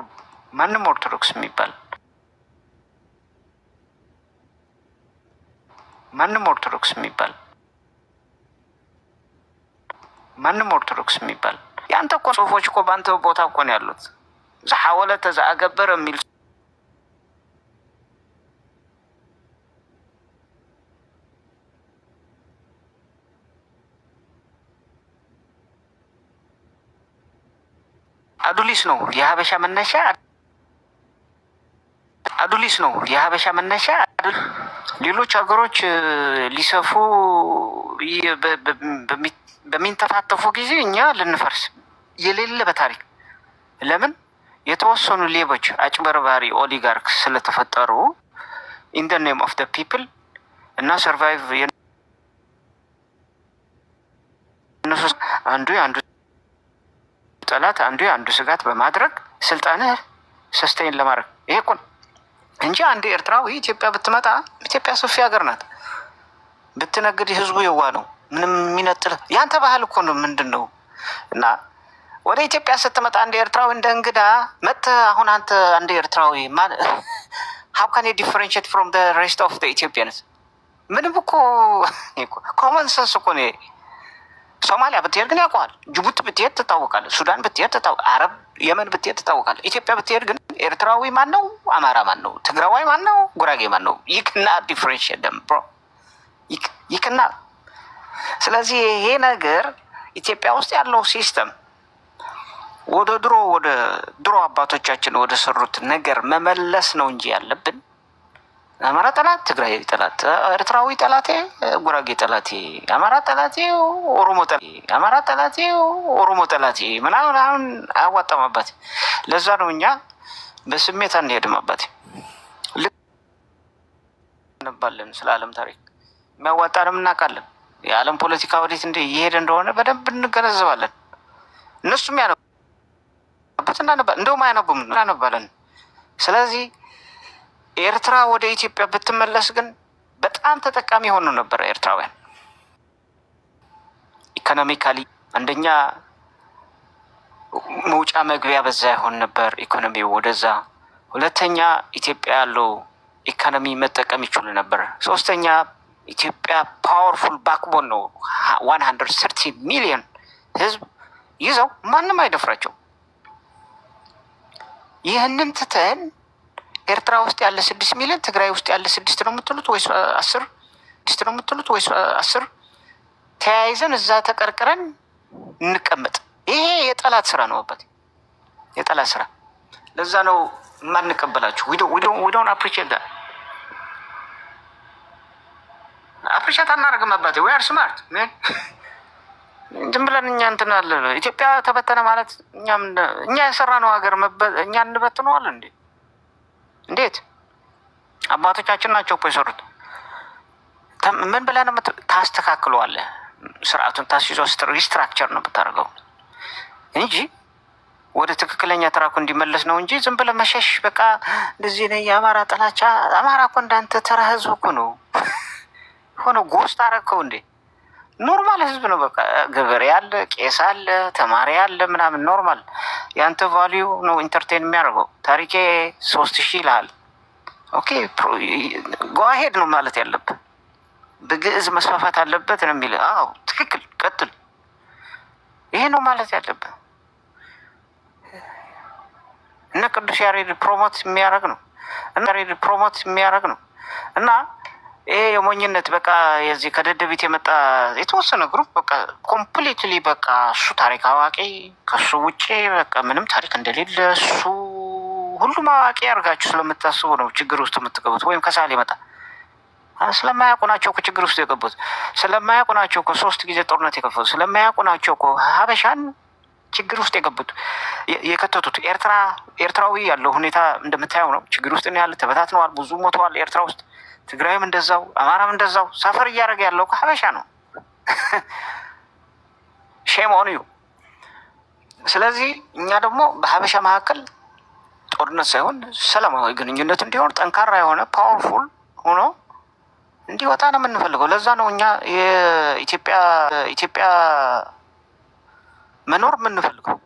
ማንም ኦርቶዶክስ የሚባል ያንተ እኮ ጽሁፎች እኮ በአንተ ቦታ እኮ ነው ያሉት። ዘሐወለተ ዘአገበረ የሚል አዱሊስ ነው የሀበሻ መነሻ። ሌሎች ሀገሮች ሊሰፉ በሚንተፋተፉ ጊዜ እኛ ልንፈርስ የሌለ በታሪክ ለምን የተወሰኑ ሌቦች አጭበርባሪ ኦሊጋርክ ስለተፈጠሩ ኢን ዘ ኔም ኦፍ ዘ ፒፕል እና ሰርቫይቭ አንዱ ጠላት አንዱ ስጋት በማድረግ ስልጣንህ ሰስቴን ለማድረግ ይሄ እኮ እንጂ አንድ ኤርትራዊ ኢትዮጵያ ብትመጣ ኢትዮጵያ ሰፊ ሀገር ናት። ብትነግድ ህዝቡ የዋ ነው። ምንም የሚነጥል ያንተ ባህል እኮ ነው ምንድን ነው? እና ወደ ኢትዮጵያ ስትመጣ አንድ ኤርትራዊ እንደ እንግዳ መጥተህ አሁን አንተ አንድ ኤርትራዊ how can you differentiate from the rest of the Ethiopians? ምንም እኮ ኮመን ሰንስ እኮ ነው። ሶማሊያ ብትሄድ ግን ያውቀዋል። ጅቡቲ ብትሄድ ትታወቃለህ። ሱዳን ብትሄድ ትታወቃለህ። አረብ የመን ብትሄድ ትታወቃለህ። ኢትዮጵያ ብትሄድ ግን ኤርትራዊ ማን ነው? አማራ ማን ነው? ትግራዋይ ማን ነው? ጉራጌ ማን ነው? you cannot differentiate them bro you cannot። ስለዚህ ይሄ ነገር ኢትዮጵያ ውስጥ ያለው ሲስተም ወደ ድሮ አባቶቻችን ወደ ሰሩት ነገር መመለስ ነው እንጂ ያለብን አማራ ጠላት፣ ትግራይ ጠላት፣ ኤርትራዊ ጠላቴ፣ ጉራጌ ጠላቴ፣ አማራ ጠላቴ፣ ኦሮሞ ጠላቴ ምናምን አያዋጣም አባቴ። ለዛ ነው እኛ በስሜት አንሄድም አባቴ። ልክ እንባለን ስለ ዓለም ታሪክ የሚያዋጣንም እናውቃለን። የዓለም ፖለቲካ ወዴት እየሄደ እንደሆነ በደንብ እንገነዘባለን። እነሱም ያነቡት እናነባለን፣ እንደውም አያነቡም እናነባለን። ስለዚህ ኤርትራ ወደ ኢትዮጵያ ብትመለስ ግን በጣም ተጠቃሚ የሆኑ ነበር ኤርትራውያን። ኢኮኖሚካሊ አንደኛ መውጫ መግቢያ በዛ ይሆን ነበር ኢኮኖሚው ወደዛ። ሁለተኛ ኢትዮጵያ ያለው ኢኮኖሚ መጠቀም ይችሉ ነበር። ሶስተኛ ኢትዮጵያ ፓወርፉል ባክቦን ነው። 130 ሚሊዮን ህዝብ ይዘው ማንም አይደፍራቸው። ይህንን ትተን ኤርትራ ውስጥ ያለ 6 ሚሊዮን ትግራይ ውስጥ ያለ 6 ነው የምትሉት ወይስ 10? 6 ነው የምትሉት ወይስ 10? ተያይዘን እዛ ተቀርቅረን እንቀመጥ። ይሄ የጠላት ስራ ነው አባቴ፣ የጠላት ስራ። ለዛ ነው የማንቀበላችሁ። we don't appreciate that። አፕሪሼት አናደርግም አባቴ። we are smart man። ዝም ብለን እኛ እንትን አለ ኢትዮጵያ ተበተነ ማለት እኛ የሰራነው ሀገር እኛ እንበትነዋለን እንዴ? እንዴት? አባቶቻችን ናቸው እኮ የሰሩት። ምን ብለን ታስተካክለዋለህ? ስርዓቱን ታስይዞ ሪስትራክቸር ነው ብታደርገው እንጂ ወደ ትክክለኛ ትራኩ እንዲመለስ ነው እንጂ ዝም ብለህ መሸሽ በቃ እንደዚህ ነው። የአማራ ጥላቻ አማራ እኮ እንዳንተ ተራ ህዝብ እኮ ነው። ሆነ ጎስት አረከው እንዴ? ኖርማል ህዝብ ነው። በቃ ገበሬ አለ፣ ቄስ አለ፣ ተማሪ አለ ምናምን ኖርማል። ያንተ ቫሊዩ ነው ኢንተርቴን የሚያደርገው። ታሪኬ 3000 ይልሃል። ኦኬ ጎአሄድ ነው ማለት ያለብህ። በግዕዝ መስፋፋት አለበት ነው የሚል። አዎ ትክክል፣ ቀጥል። ይሄ ነው ማለት ያለብህ። እነ ቅዱስ ያሬድ ፕሮሞት የሚያደርግ ነው እና ይሄ የሞኝነት በቃ የዚህ ከደደቢት የመጣ የተወሰነ ግሩፕ በቃ ኮምፕሊትሊ በቃ እሱ ታሪክ አዋቂ ከሱ ውጭ በቃ ምንም ታሪክ እንደሌለ እሱ ሁሉም አዋቂ ያርጋችሁ ስለምታስቡ ነው ችግር ውስጥ የምትገቡት። ወይም ከሳል ይመጣ ስለማያውቁ ናቸው እኮ ችግር ውስጥ የገቡት። ስለማያውቁ ናቸው እኮ 3 ጊዜ ጦርነት የከፈቱት። ስለማያውቁ ናቸው እኮ ሀበሻን ችግር ውስጥ የከተቱት። ኤርትራዊ ያለው ሁኔታ እንደምታየው ነው። ችግር ውስጥ ነው ያለ። ተበታትነዋል፣ ብዙ ሞተዋል ኤርትራ ውስጥ። ትግራይም እንደዛው፣ አማራም እንደዛው። ሰፈር እያደረገ ያለው ሀበሻ ነው። ሼም ኦን ዩ። ስለዚህ እኛ ደግሞ በሀበሻ መካከል ጦርነት ሳይሆን ሰላማዊ ግንኙነት እንዲሆን ጠንካራ የሆነ ፓወርፉል ሆኖ እንዲወጣ ነው የምንፈልገው። ለዛ ነው እኛ የኢትዮጵያ መኖር የምንፈልገው።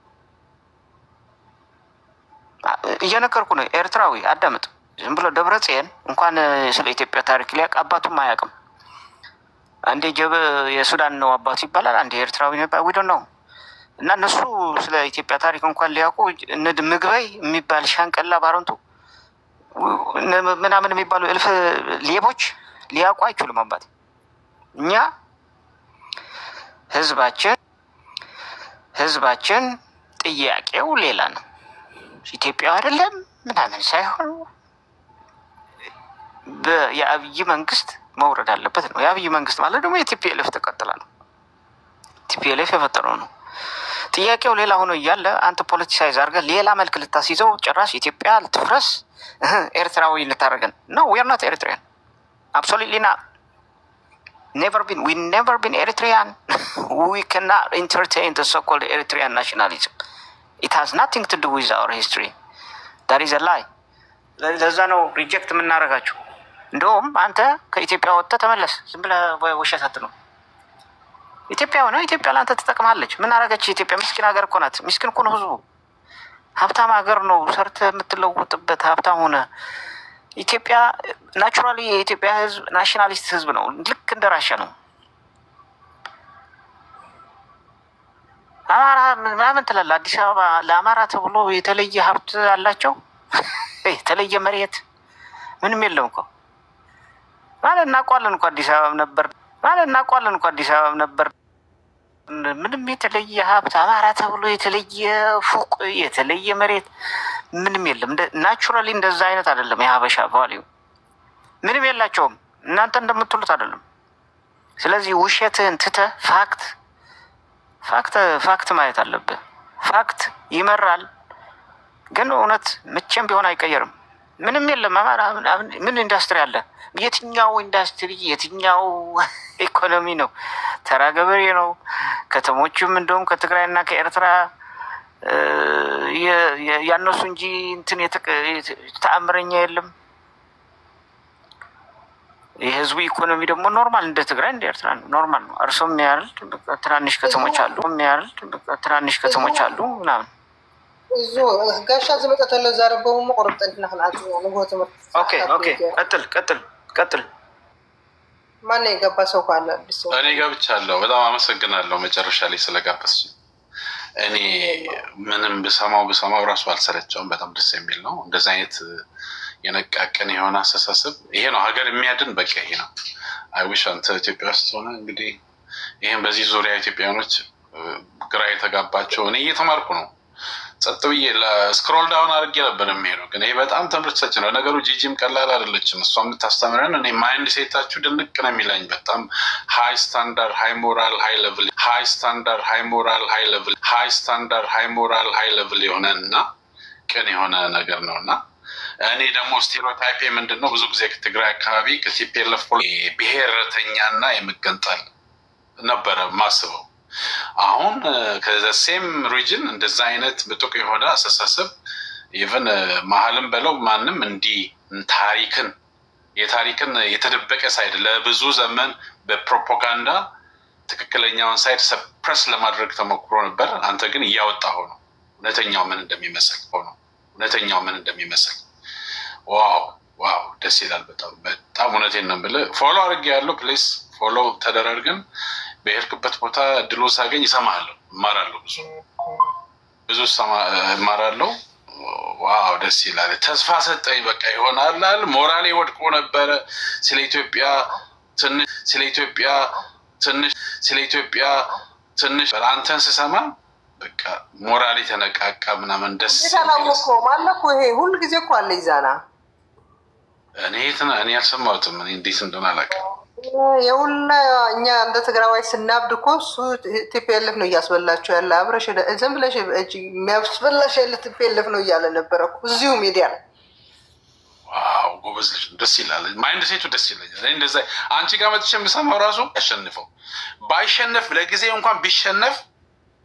እየነገርኩ ነው። ኤርትራዊ አዳምጥ። ዝም ብሎ ደብረጽዮን እንኳን ስለ ኢትዮጵያ ታሪክ ሊያውቅ አባቱም አያውቅም። አንዴ የሱዳን ነው አባቱ ይባላል፣ አንዴ ኤርትራዊ ነው ዊዶ ነው። እና እነሱ ስለ ኢትዮጵያ ታሪክ እንኳን ሊያውቁ ምግበይ የሚባል ሻንቀላ ባረንቱ ምናምን የሚባሉ እልፍ ሌቦች ሊያውቁ አይችሉም አባቴ። እኛ ህዝባችን ጥያቄው ሌላ ነው። ኢትዮጵያ አይደለም ምናምን ሳይሆን የአብይ መንግስት መውረድ አለበት ነው። የአብይ መንግስት ማለት ደግሞ የቲፒኤልኤፍ ተቀጥላ ነው። ቲፒኤልኤፍ የፈጠረው ነው። ጥያቄው ሌላ ሆኖ እያለ አንተ ፖለቲሳይዝ አድርገህ ሌላ መልክ ልታስይዘው ጭራሽ ኢትዮጵያ ልትፍረስ ኤርትራዊ ልታደርገን ነው። ዊ አር ኖት ኤሪትሪያን አብሶሉትሊ ና never been Eritrean. We cannot entertain the so-called Eritrean nationalism. It has nothing to do with our history. That is a lie. ለዛ ነው ሪጀክት የምናደርጋችሁ። እንደውም አንተ ከኢትዮጵያ ወጥተህ ተመለስ። ዝም ብለህ ውሸት ነው። ኢትዮጵያ ሆነ ኢትዮጵያ ለአንተ ትጠቅማለች። ምን አደረገች ኢትዮጵያ? ምስኪን ሀገር እኮ ናት። ምስኪን እኮ ነው ህዝቡ። ሀብታም ሀገር ነው። ሰርተህ የምትለወጥበት ሀብታም ሆነ። ኢትዮጵያ ናቹራሊ የኢትዮጵያ ህዝብ ናሽናሊስት ህዝብ ነው። ልክ እንደ ራሻ ነው። አማራ ምናምን ትላለህ። አዲስ አበባ ለአማራ ተብሎ የተለየ ሀብት አላቸው። የተለየ መሬት ምንም የለም እኮ ማለት እናውቀዋለን እኮ አዲስ አበባ ነበር ምንም የተለየ ሀብት አማራ ተብሎ የተለየ ፎቅ የተለየ መሬት ምንም የለም። ናቹራሊ እንደዛ አይነት አይደለም። የሀበሻ ቫሊዩ ምንም የላቸውም። እናንተ እንደምትሉት አይደለም። ስለዚህ ውሸትህን ትተህ ፋክት ማየት አለብህ። ፋክት ይመራል፣ ግን እውነት መቼም ቢሆን አይቀየርም። ምንም የለም። አማራ ምን ኢንዱስትሪ አለ? የትኛው ኢንዱስትሪ የትኛው ኢኮኖሚ ነው ተራ ገበሬ ነው። ከተሞቹም እንደውም ከትግራይና ከኤርትራ ያነሱ እንጂ እንትን ተአምረኛ የለም። የህዝቡ ኢኮኖሚ ደግሞ ኖርማል እንደ ትግራይ እንደ ኤርትራ ነው፣ ኖርማል ነው። እርሶም ያህል ትናንሽ ከተሞች አሉ ምናምን እዞ ጋሻ ዝመጠ ለዛረበው መቆረጠልና خلاص ነው ትምህርት። ኦኬ ቀጥል ማን የገባ ሰው ካለ እኔ ገብቻለሁ። በጣም አመሰግናለሁ መጨረሻ ላይ ስለጋበዝሽ። እኔ ምንም ብሰማው ራሱ አልሰለቸውም። በጣም ደስ የሚል ነው። እንደዚህ አይነት የነቃቀን የሆነ አስተሳሰብ ይሄ ነው ሀገር የሚያድን። በቃ ይሄ ነው። አይዊሽ አንተ ኢትዮጵያ ውስጥ ሆነ እንግዲህ ይሄን በዚህ ዙሪያ ኢትዮጵያኖች ግራ የተጋባቸው እኔ እየተማርኩ ነው። ጸጥ ብዬ ስክሮል ዳውን አድርጌ ነበር የሚሄደው፣ ግን ይሄ በጣም ትምህርት ሰጭ ነው ነገሩ። ጂጂም ቀላል አይደለችም እሷ የምታስተምረን። እኔ ማይንድ ሴታችሁ ድንቅ ነው የሚለኝ። በጣም ሃይ ስታንዳርድ ሃይ ሞራል ሃይ ሌቭል የሆነ እና ቅን የሆነ ነገር ነው። እና እኔ ደግሞ ስቴሪዮታይፕ ምንድን ነው ብዙ ጊዜ ከትግራይ አካባቢ ከቲፒኤልኤፍ ብሔረተኛና የመገንጠል ነበረ ማስበው። አሁን ከዘሴም ሪጅን እንደዛ አይነት ምጡቅ የሆነ አስተሳሰብ ኢቨን መሀልም በለው ማንም እንዲህ የታሪክን የተደበቀ ሳይድ ለብዙ ዘመን በፕሮፓጋንዳ ትክክለኛውን ሳይድ ሰፕረስ ለማድረግ ተሞክሮ ነበር። አንተ ግን እያወጣ ሆኖ እውነተኛው ምን እንደሚመስል ዋው ደስ ይላል። በጣም እውነቴን ነው የምልህ። ፎሎ አድርጌ ያለው ፕሌስ ፎሎ ተደራርገን በሄድክበት ቦታ እድሉ ሳገኝ እሰማሃለሁ፣ እማራለሁ፣ ብዙ እማራለሁ። ዋው ደስ ይላል። ተስፋ ሰጠኝ። በቃ ይሆናል። ሞራሌ ወድቆ ነበረ። ስለ ኢትዮጵያ ትንሽ አንተን ስሰማ በቃ ሞራሌ ተነቃቃ ምናምን ደስ ማለኮ ይሄ ሁሉ ጊዜ እኮ አለ ይዛና እኔ አልሰማሁትም። እኔ እንዴት እንደሆነ አላውቅም። የሁላ እኛ እንደ ትግራዋይ ስናብድ እኮ እሱ ቲፒኤልኤፍ ነው እያስበላቸው ያለ። አብረሽ ዝም ብለሽ የሚያስበላሽ ያለ ቲፒኤልኤፍ ነው እያለ ነበረ እዚሁ ሚዲያ ላይ። ዋው ጎበዝ ልጅ፣ ደስ ይላል። ማይንድ ሴቱ ደስ ይለኛል። እንደዛ አንቺ ጋር መጥቼ የምሰማው ራሱ ያሸንፈው ባይሸነፍ ለጊዜው እንኳን ቢሸነፍ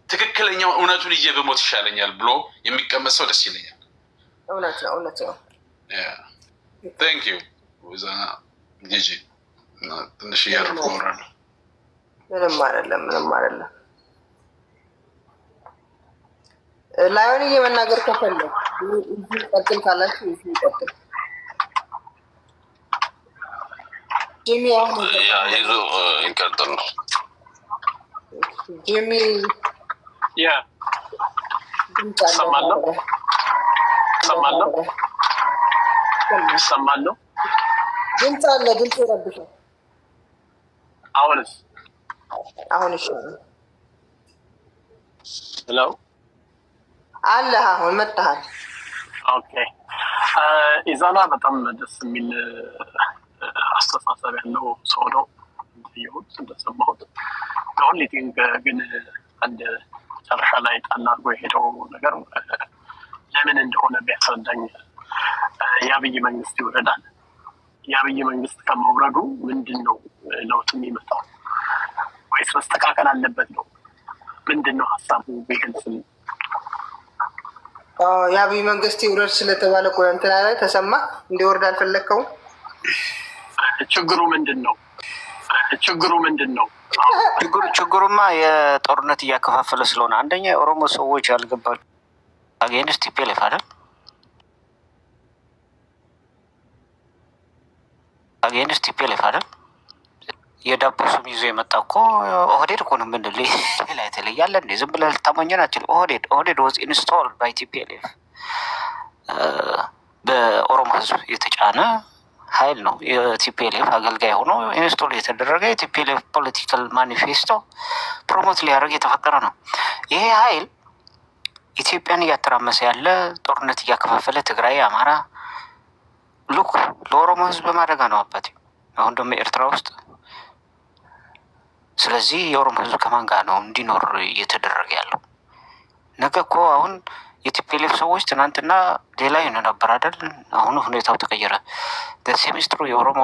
ትክክለኛው እውነቱን ይዤ በሞት ይሻለኛል ብሎ የሚቀመጥ ሰው ደስ ይለኛል። እውነት ነው። ቴንክ ዩ ወዛና ጂጂ ትንሽ እያደረኩ እኖራለሁ። ምንም አይደለም። ላዮን እየመናገር ከፈለግ እዚህ ቀጥል ካላችሁ እዚህ ቀጥል። ጂሚ አሁን ይዞ ይቀጥል ነው። ጂሚ ሰማለሁ። ድምፅ አለ። ድምፅ ይረብሻል። አሁን ይሻላል። ሄሎ አለ። አሁን መጣሃል። ኦኬ ኢዛና በጣም ደስ የሚል አስተሳሰብ ያለው ሰው ነው ይሁት እንደሰማሁት። አሁን ሊቲንግ ግን አንድ መጨረሻ ላይ ጣል አድርጎ የሄደው ነገር ለምን እንደሆነ ቢያስረዳኝ። የአብይ መንግስት ይወረዳል። የአብይ መንግስት ከመውረዱ ምንድን ነው ለውጥ የሚመጣው? ወይስ መስተካከል አለበት ነው? ምንድን ነው ሀሳቡ? ቢገልጽልኝ። የአብይ መንግስት ይውረድ ስለተባለ ቆይ እንትና ላይ ተሰማ እንዲወርድ አልፈለግከውም? ችግሩ ምንድን ነው? ችግሩማ የጦርነት እያከፋፈለ ስለሆነ አንደኛ የኦሮሞ ሰዎች ያልገባቸው አጌንስት ቲፒኤልኤፍ አይደል? አጌንስት ቲፒኤልኤፍ አይደል? የዳቦ ስም ይዞ የመጣ እኮ ኦህዴድ እኮ ነው። ምን ሌላ የተለየ አለ እንዴ? ዝም ብለህ ልታሞኘን አትችልም። ኦህዴድ ዋዝ ኢንስቶልድ ባይ ቲፒኤልኤፍ። በኦሮሞ ህዝብ የተጫነ ሀይል ነው። የቲፒኤልኤፍ አገልጋይ ሆኖ ኢንስቶል የተደረገ የቲፒኤልኤፍ ፖለቲካል ማኒፌስቶ ፕሮሞት ሊያደርግ የተፈጠረ ነው። ይሄ ሀይል ኢትዮጵያን እያተራመሰ ያለ ጦርነት እያከፋፈለ ትግራይ፣ አማራ ሉክ ለኦሮሞ ህዝብ በማደጋ ነው አባቴ። አሁን ደግሞ ኤርትራ ውስጥ። ስለዚህ የኦሮሞ ህዝብ ከማን ጋር ነው እንዲኖር እየተደረገ ያለው? ነገ እኮ አሁን የቲፒኤልኤፍ ሰዎች ትናንትና ሌላ ይሆነ ነበር አይደል? አሁኑ ሁኔታው ተቀየረ። ሴሚስትሩ የኦሮሞ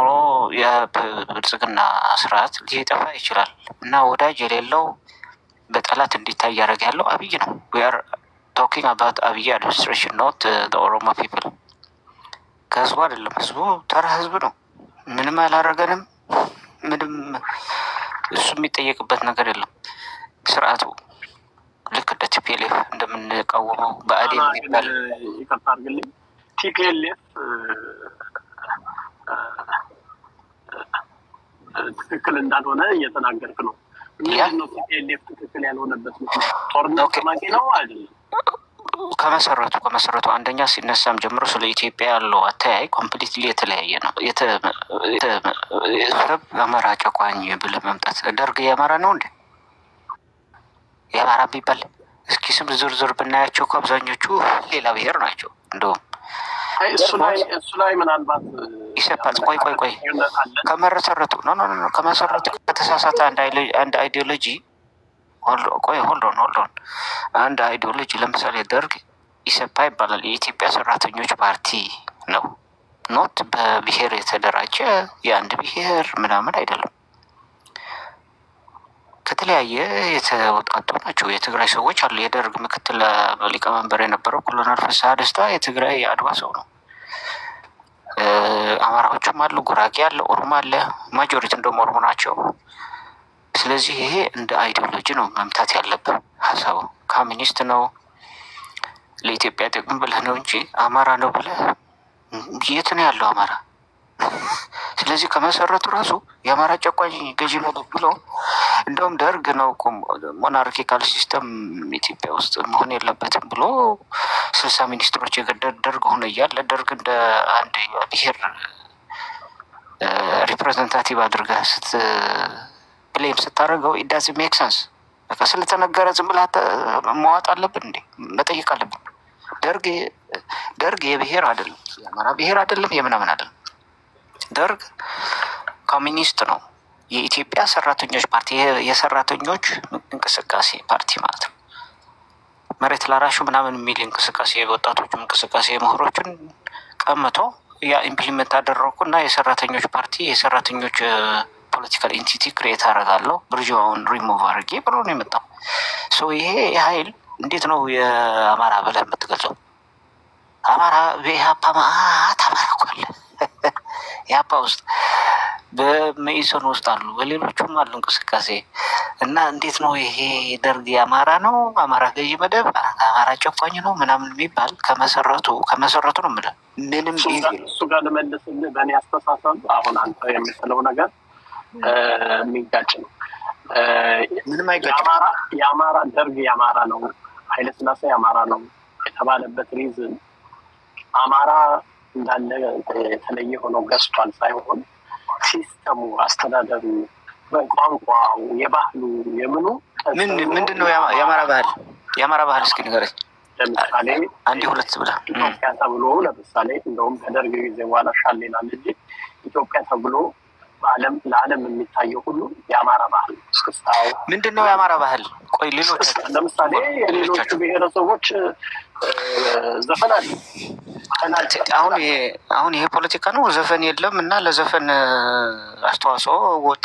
የብልጽግና ስርዓት ሊጠፋ ይችላል እና ወዳጅ የሌለው በጠላት እንዲታይ እያደረገ ያለው አብይ ነው። ዊ አር ቶኪንግ አባት አብይ አድሚኒስትሬሽን ኖት ኦሮሞ ፒፕል። ከህዝቡ አይደለም። ህዝቡ ተራ ህዝብ ነው። ምንም አላደረገንም። ምንም እሱ የሚጠየቅበት ነገር የለም። ስርዓቱ ልክ እንደ ቲፒኤልኤፍ እንደምንቃወመው በአዴን የሚባል ይቅርታ አድርግልኝ፣ ቲፒኤልኤፍ ትክክል እንዳልሆነ እየተናገርክ ነው። ምንድን ነው ቲፒኤልኤፍ ትክክል ያልሆነበት ምክንያት? ጦርነት ጠማቂ ነው አይደለም? ከመሰረቱ አንደኛ ሲነሳም ጀምሮ ስለ ኢትዮጵያ ያለው አተያይ ኮምፕሊትሊ የተለያየ ነው። ሰብ አማራ ጨቋኝ ብለህ መምጣት ደርግ የአማራ ነው እንዴ? የአማራ የሚባል እስኪ ስም ዝርዝር ብናያቸው እኮ አብዛኞቹ ሌላ ብሔር ናቸው። እንደውም እሱ ላይ ምናልባት ይሰጣል። ቆይ ከመሰረቱ ከመሰረቱ ከተሳሳተ አንድ አይዲዮሎጂ ሆልዶን አንድ አይዲዮሎጂ ለምሳሌ ደርግ ኢሰፓ ይባላል። የኢትዮጵያ ሰራተኞች ፓርቲ ነው። ኖት በብሔር የተደራጀ የአንድ ብሔር ምናምን አይደለም። ከተለያየ የተወጣጡ ናቸው። የትግራይ ሰዎች አሉ። የደርግ ምክትል ሊቀመንበር የነበረው ኮሎኔል ፍስሐ ደስታ የትግራይ የአድዋ ሰው ነው። አማራዎቹም አሉ፣ ጉራጌ አለ፣ ኦሮሞ አለ። ማጆሪቲ እንደውም ኦሮሞ ናቸው። ስለዚህ ይሄ እንደ አይዲዮሎጂ ነው መምታት ያለብን። ሀሳቡ ኮሚኒስት ነው ለኢትዮጵያ ጥቅም ብለህ ነው እንጂ አማራ ነው ብለህ የት ነው ያለው አማራ? ስለዚህ ከመሰረቱ ራሱ የአማራ ጨቋኝ ገዢ ነው ብሎ እንደውም ደርግ ነው ሞናርኪካል ሲስተም ኢትዮጵያ ውስጥ መሆን የለበትም ብሎ 60 ሚኒስትሮች የገደል ደርግ ሆነ እያለ ደርግ እንደ አንድ ብሔር ሪፕሬዘንታቲቭ አድርገህ ብሌም ስታደርገው ኢዳዝ ሜክ ሰንስ። በቃ ስለተነገረ ዝም ብለህ መዋጥ አለብን እንዴ? መጠየቅ አለብን። ደርግ የብሔር አይደለም፣ የአማራ ብሔር አይደለም፣ የምናምን አይደለም። ደርግ ኮሚኒስት ነው። የኢትዮጵያ ሰራተኞች ፓርቲ፣ የሰራተኞች እንቅስቃሴ ፓርቲ ማለት ነው። መሬት ላራሹ ምናምን የሚል እንቅስቃሴ፣ የወጣቶቹ እንቅስቃሴ፣ ምሁሮቹን ቀምቶ ያ ኢምፕሊመንት አደረኩ እና የሰራተኞች ፓርቲ የሰራተኞች ፖለቲካል ኢንቲቲ ክሬት አደርጋለሁ ብርጅዋውን ሪሙቭ አድርጌ ብሎ ነው የመጣው። ይሄ ሀይል እንዴት ነው የአማራ ብለህ የምትገልጸው? አማራ በኢህአፓ ማአት አማራ እኮ አለ። ኢህአፓ ውስጥ በመኢሶን ውስጥ አሉ፣ በሌሎቹም አሉ እንቅስቃሴ እና እንዴት ነው ይሄ ደርግ የአማራ ነው አማራ ገዢ መደብ አማራ ጨቋኝ ነው ምናምን የሚባል ከመሰረቱ ነው የምልህ። ምንም እሱ ጋር ልመልስልህ። በእኔ አስተሳሰብ አሁን አንተ የምትለው ነገር የሚጋጭ ነው። ምንም አይጋጭም። የአማራ ደርግ የአማራ ነው፣ ኃይለስላሴ የአማራ ነው የተባለበት ሪዝን አማራ እንዳለ የተለየ ሆኖ ገዝቷል ሳይሆን ሲስተሙ፣ አስተዳደሩ፣ ቋንቋው፣ የባህሉ የምኑ ምንድን ነው የአማራ ባህል? የአማራ ባህል እስኪ ንገረኝ። ለምሳሌ አንድ ሁለት ብለህ ኢትዮጵያ ተብሎ ለምሳሌ እንደውም ከደርግ ጊዜ በኋላ ሻል ይላል እንጂ ኢትዮጵያ ተብሎ ለዓለም የሚታየው ሁሉ የአማራ ባህል እስክስታው ምንድን ነው የአማራ ባህል? ቆይ ሌሎች ለምሳሌ የሌሎቹ ብሔረሰቦች ዘፈን አለ። አሁን ይሄ ፖለቲካ ነው። ዘፈን የለም እና ለዘፈን አስተዋጽኦ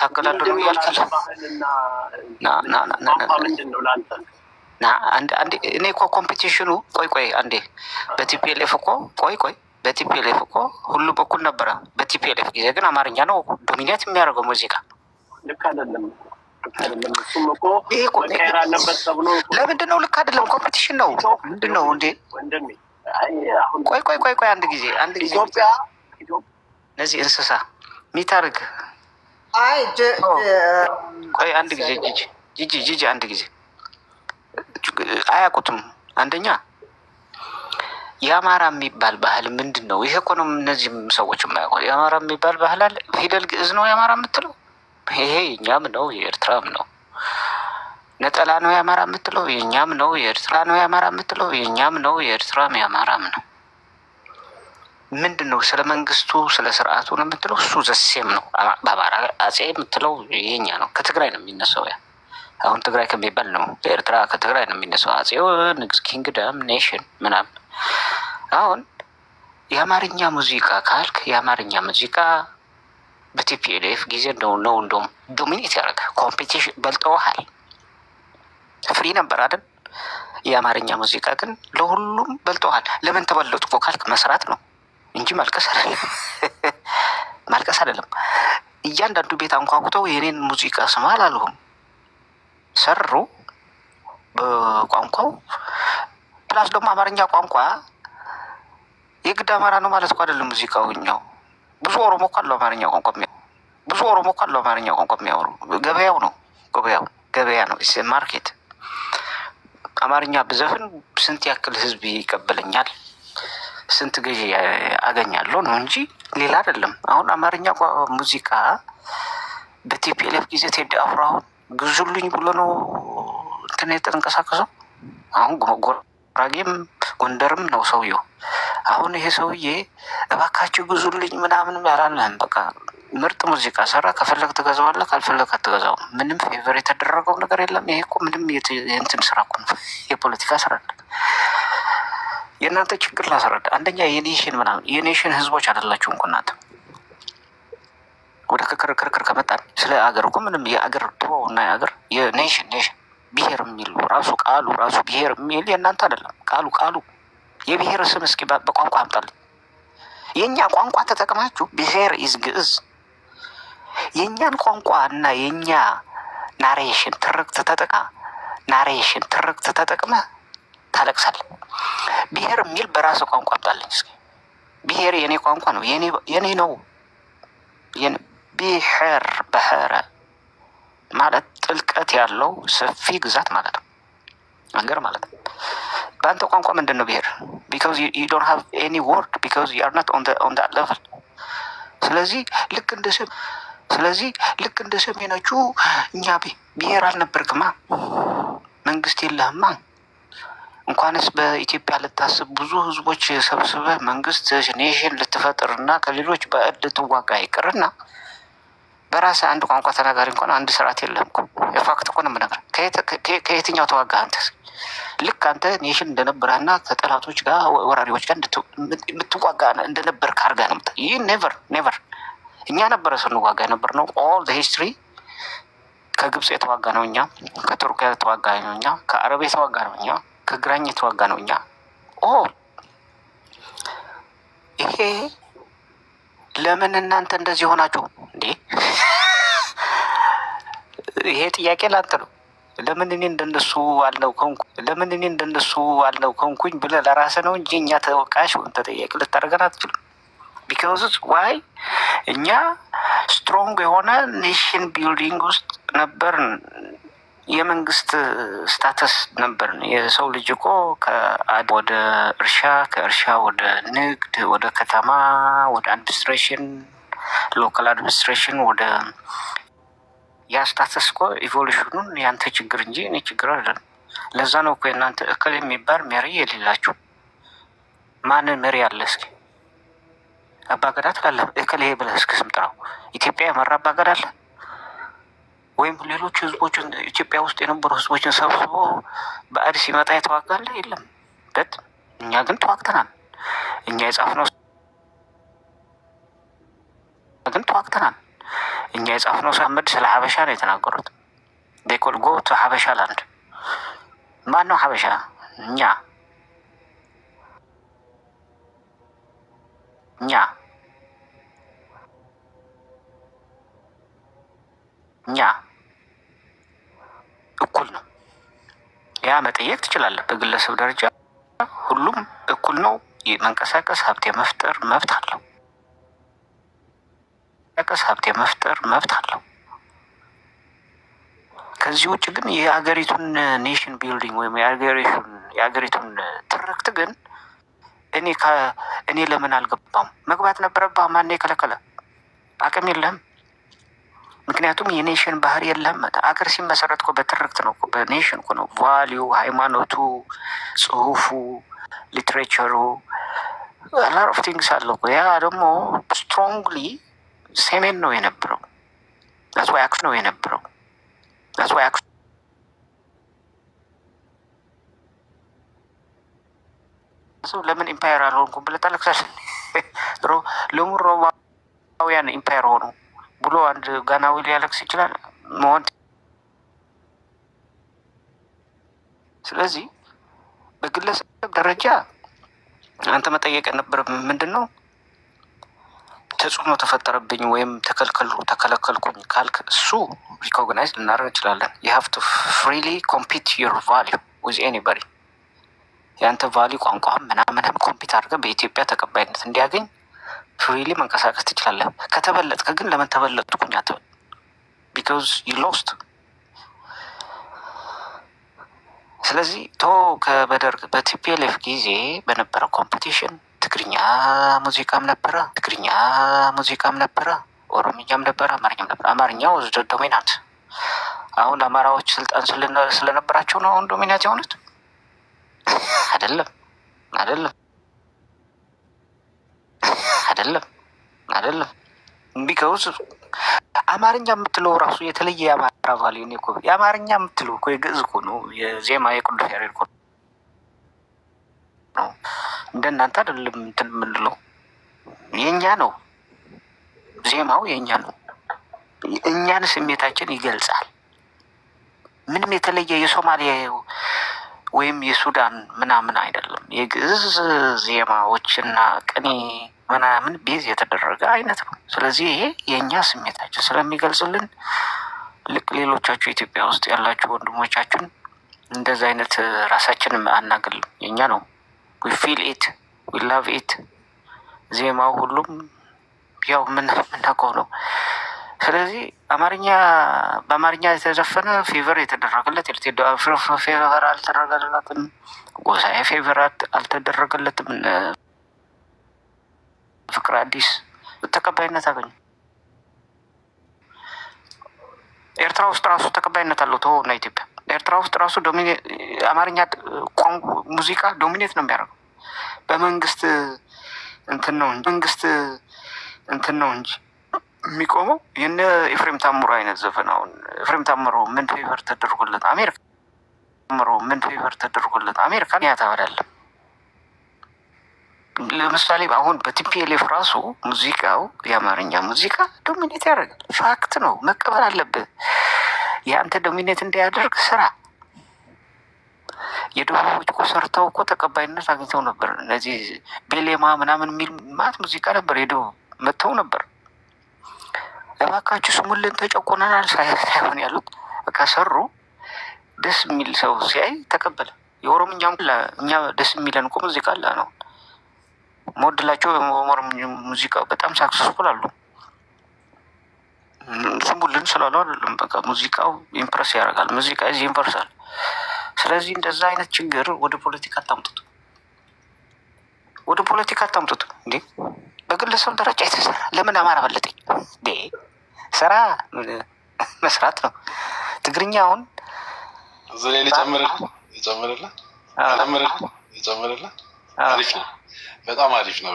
ታገላለሁ ነው እያልካለ ምንድን ነው ለአንተ? እኔ እኮ ኮምፒቲሽኑ ቆይ አንዴ በቲፒኤልኤፍ እኮ በቲፒኤልኤፍ እኮ ሁሉ በኩል ነበረ። በቲፒኤልኤፍ ጊዜ ግን አማርኛ ነው ዶሚኔት የሚያደርገው ሙዚቃ። ልክ አይደለም። እሱም እኮ መቀየር አለበት ተብሎ ለምንድን ነው ልክ አይደለም? ኮምፒቲሽን ነው። ምንድን ነው እንዴ? ቆይ አንድ ጊዜ ኢትዮጵያ እነዚህ እንስሳ ሚታርግ ቆይ አንድ ጊዜ ጂጂ አንድ ጊዜ አያውቁትም። አንደኛ የአማራ የሚባል ባህል ምንድን ነው? ይሄ እኮ ነው እነዚህም ሰዎች የማያውቁት። የአማራ የሚባል ባህል አለ። ፊደል ግዕዝ ነው የአማራ የምትለው። ይሄ የኛም ነው የኤርትራም ነው። ነጠላ ነው የአማራ የምትለው። የኛም ነው የኤርትራ ነው የአማራ የምትለው። የኛም ነው የኤርትራም የአማራም ነው። ምንድን ነው ስለ መንግስቱ ስለ ስርዓቱ ነው የምትለው። እሱ ዘሴም ነው። በአማራ አጼ የምትለው የኛ ነው። ከትግራይ ነው የሚነሳው። ያ አሁን ትግራይ ከሚባል ነው ኤርትራ ከትግራይ ነው የሚነሳው። አጼው ንግስ ኪንግደም ኔሽን ምናምን። አሁን የአማርኛ ሙዚቃ ካልክ የአማርኛ ሙዚቃ በቲፒኤልኤፍ ጊዜ ነው እንደውም ዶሚኔት ያደረገ ኮምፒቲሽን በልጠውሃል። ፍሪ ነበር አይደል? የአማርኛ ሙዚቃ ግን ለሁሉም በልጠዋል። ለምን ተበለጡ ካልክ መስራት ነው እንጂ ማልቀስ አይደለም። ማልቀስ አይደለም። እያንዳንዱ ቤት አንኳኩተው የኔን ሙዚቃ ስማ አላልሁም። ሰሩ በቋንቋው። ፕላስ ደግሞ አማርኛ ቋንቋ የግድ አማራ ነው ማለት እኮ አይደለም። ሙዚቃውኛው ብዙ ኦሮሞ እኮ አለው አማርኛ ቋንቋ ብዙ ኦሮሞ እኮ አለው አማርኛ ቋንቋ የሚያወሩ። ገበያው ነው ገበያ ነው ማርኬት። አማርኛ ብዘፍን ስንት ያክል ህዝብ ይቀበለኛል፣ ስንት ገዢ አገኛለሁ ነው እንጂ ሌላ አይደለም። አሁን አማርኛ ሙዚቃ በቲፒኤልኤፍ ጊዜ ቴዲ አፍሮ አሁን ግዙልኝ ብሎ ነው እንትን የተንቀሳቀሰው። አሁን ጉራጌም ጎንደርም ነው ሰውየው። አሁን ይሄ ሰውዬ እባካችሁ ግዙልኝ ምናምን ያላለህም። በቃ ምርጥ ሙዚቃ ሰራ። ከፈለግ ትገዛዋለህ፣ ካልፈለግ አትገዛውም። ምንም ፌቨር የተደረገው ነገር የለም። ይሄ እኮ ምንም የእንትን ስራ እኮ ነው፣ የፖለቲካ ስራ። የእናንተ ችግር ላስረዳ። አንደኛ የኔሽን ምናምን የኔሽን ህዝቦች አይደላችሁም እኮ እናንተ። ወደ ክርክር ከመጣን ስለ አገር እኮ ምንም የአገር ድሮ እና የአገር የኔሽን ብሄር የሚል ራሱ ቃሉ ራሱ ብሄር የሚል የእናንተ አይደለም። ቃሉ የብሄር ስም እስኪ በቋንቋ አምጣልኝ። የእኛ ቋንቋ ተጠቅማችሁ ብሄር ኢዝ ግዕዝ። የእኛን ቋንቋ እና የእኛ ናሬሽን ትርክት ተጠቅመ ታለቅሳለህ። ብሄር የሚል በራሱ ቋንቋ አምጣልኝ እስኪ። ብሄር የኔ ቋንቋ ነው፣ የኔ ነው። ብሄር በኸረ ማለት ጥልቀት ያለው ሰፊ ግዛት ማለት ነው፣ አገር ማለት ነው። በአንተ ቋንቋ ምንድን ነው ብሄር? ቢካዝ ዩ ዶንት ሃቭ ኤኒ ወርድ ቢካዝ ዩ አር ናት ኦን ዳት ሌቨል። ስለዚህ ልክ እንደ ሰሜኖቹ እኛ ብሄር አልነበርክማ፣ መንግስት የለህማ። እንኳንስ በኢትዮጵያ ልታስብ ብዙ ህዝቦች ሰብስበህ መንግስት ኔሽን ልትፈጥር እና ከሌሎች በእድ ልትዋጋ ይቅርና በራስ አንድ ቋንቋ ተናጋሪ እንኳን አንድ ስርዓት የለህም እኮ። የፋክት እኮ ነው የምነግርህ። ከየትኛው ተዋጋ አንተ? ልክ አንተ ኔሽን እንደነበረህና ከጠላቶች ጋር ወራሪዎች ጋር የምትዋጋ እንደነበርክ አድርገህ ነው። ይህ ኔቨር እኛ ነበረ ስንዋጋ የነበር ነው። ኦል ሂስትሪ ከግብፅ የተዋጋ ነው እኛ፣ ከቱርክ የተዋጋ ነው እኛ፣ ከአረብ የተዋጋ ነው እኛ፣ ከግራኝ የተዋጋ ነው እኛ። ይሄ ለምን እናንተ እንደዚህ ሆናችሁ እንዴ? ይሄ ጥያቄ ላንተ ነው። ለምን እኔ እንደነሱ አለው ከንኩኝ ብለህ ለራስህ ነው እንጂ እኛ ተወቃሽ ወይም ተጠያቂ ልታደርገን አትችልም። ቢካዝ ዋይ እኛ ስትሮንግ የሆነ ኔሽን ቢልዲንግ ውስጥ ነበርን። የመንግስት ስታተስ ነበርን። የሰው ልጅ እኮ ወደ እርሻ፣ ከእርሻ ወደ ንግድ፣ ወደ ከተማ፣ ወደ አድሚኒስትሬሽን፣ ሎካል አድሚኒስትሬሽን፣ ወደ ያ ስታተስ እኮ ኢቮሉሽኑን ያንተ ችግር እንጂ እኔ ችግር አይደለም። ለዛ ነው እኮ የእናንተ እክል የሚባል መሪ የሌላችሁ። ማንን መሪ አለ እስኪ? አባገዳ ትላለህ። እክል ይሄ ብለህ እስኪ ስም ጥራው። ኢትዮጵያ የመራ አባገዳ አለ? ወይም ሌሎች ህዝቦችን ኢትዮጵያ ውስጥ የነበሩ ህዝቦችን ሰብስቦ በአዲስ ሲመጣ የተዋጋለ የለም። በት እኛ ግን ተዋግተናል። እኛ የጻፍነው ሳመድ ስለ ሀበሻ ነው የተናገሩት። ቤኮል ጎ ቱ ሀበሻ ላንድ። ማን ነው ሀበሻ? እኛ እኩል ነው። ያ መጠየቅ ትችላለህ። በግለሰብ ደረጃ ሁሉም እኩል ነው። መንቀሳቀስ፣ ሀብት የመፍጠር መብት አለው። ከዚህ ውጭ ግን የሀገሪቱን ኔሽን ቢልዲንግ ወይም የሀገሪቱን ትርክት ግን እኔ ለምን አልገባም? መግባት ነበረብህ። ማን የከለከለ? አቅም የለህም። ምክንያቱም የኔሽን ባህር የለህም። አገር ሲመሰረት እኮ በትርክት ነው፣ በኔሽን እኮ ነው። ቫሊዩ፣ ሃይማኖቱ፣ ጽሁፉ፣ ሊትሬቸሩ ላር ኦፍ ቲንግስ አለው። ያ ደግሞ ስትሮንግሊ ሰሜን ነው የነበረው። ዛትስ ዋይ ለምን ኢምፓየር አልሆንኩም ብለህ ታለቅሳለህ? ለምን ሮማውያን ኢምፓየር ሆኑ ብሎ አንድ ጋናዊ ሊያለቅስ ይችላል መሆን። ስለዚህ በግለሰብ ደረጃ አንተ መጠየቅ የነበረ ምንድን ነው? ተጽዕኖ ተፈጠረብኝ ወይም ተከለከልኩኝ ካልክ እሱ ሪኮግናይዝ ልናደርግ እንችላለን። you have to freely compete your value with anybody። የአንተ ቫሊዩ ቋንቋም ምናምንም ኮምፒት አድርገህ በኢትዮጵያ ተቀባይነት እንዲያገኝ ፍሪሊ መንቀሳቀስ ትችላለህ። ከተበለጥክ ግን ለምን ተበለጥኩኝ አትበል። ቢካዝ you lost። ስለዚህ ከበደርግ በቲፒኤልኤፍ ጊዜ በነበረው ኮምፒቲሽን ትግርኛ ሙዚቃም ነበረ፣ ኦሮምኛም ነበረ፣ አማርኛም ነበረ። አማርኛው ወስደ ዶሚናንት። አሁን አማራዎች ስልጣን ስለነበራቸው ነው አሁን ዶሚናንት የሆኑት? አይደለም። ቢካውስ አማርኛ የምትለው ራሱ የተለየ የአማራ ቫልዩ ነው እኮ። የአማርኛ የምትለው እኮ የግዕዝ እኮ ነው፣ የዜማ የቅዱስ ያሬድ እኮ ነው። እንደናንተ አይደለም እንትን የምንለው የኛ ነው። ዜማው የኛ ነው። እኛን ስሜታችን ይገልጻል። ምንም የተለየ የሶማሊያ ወይም የሱዳን ምናምን አይደለም። የግዕዝ ዜማዎችና ቅኔ ምናምን ቤዝ የተደረገ አይነት ነው። ስለዚህ ይሄ የእኛ ስሜታችን ስለሚገልጽልን ልክ ሌሎቻችሁ ኢትዮጵያ ውስጥ ያላችሁ ወንድሞቻችን እንደዚ አይነት ራሳችንን አናግልም። የእኛ ነው። ዊ ፊል ኢት ዊ ላቭ ኢት። ዜማው ሁሉም ያው ምናውቀው ነው። ስለዚህ በአማርኛ የተዘፈነ ፌቨር የተደረገለት ፌቨር አልተደረገለትም። ጎሳዬ ፌቨር አልተደረገለትም። ፍቅር አዲስ ተቀባይነት አገኙ። ኤርትራ ውስጥ ራሱ ተቀባይነት አለው። እና ኢትዮጵያ ኤርትራ ውስጥ ራሱ አማርኛ ሙዚቃ ዶሚኔት ነው የሚያደርገው። በመንግስት እንትን ነው እንጂ የሚቆመው የነ ኤፍሬም ታምሮ አይነት ዘፈን። አሁን ኤፍሬም ታምሮ ምን ፌቨር ተደርጎለት አሜሪካን ያታወዳለም። ለምሳሌ አሁን በቲፒኤልኤፍ ራሱ ሙዚቃው የአማርኛ ሙዚቃ ዶሚኔት ያደርጋል። ፋክት ነው፣ መቀበል አለብህ። የአንተ ዶሚኔት እንዲያደርግ ስራ። የደቡቦች እኮ ሰርተው እኮ ተቀባይነት አግኝተው ነበር። እነዚህ ቤሌማ ምናምን የሚል ማት ሙዚቃ ነበር። የደቡብ መጥተው ነበር። እባካችሁ ስሙልን ተጨቆነናል ሳይሆን ያሉት በቃ ሰሩ። ደስ የሚል ሰው ሲያይ ተቀበለ። የኦሮምኛም እኛ ደስ የሚለን እኮ ሙዚቃ አለ ነው ሞድላቸው። ሙዚቃ በጣም ሳክሰስፉል አሉ። ስሙልን ስላሉ አይደለም። በቃ ሙዚቃው ኢምፕረስ ያደርጋል። ሙዚቃ ዚ ዩኒቨርሳል። ስለዚህ እንደዛ አይነት ችግር ወደ ፖለቲካ አታምጡት። እንዴ በግለሰብ ደረጃ የተሰራ ለምን አማራ በለጠኝ? ስራ መስራት ነው። ትግርኛ አሁን እዚህ ላይ ጨምርልህ አሪፍ ነው። በጣም አሪፍ ነው።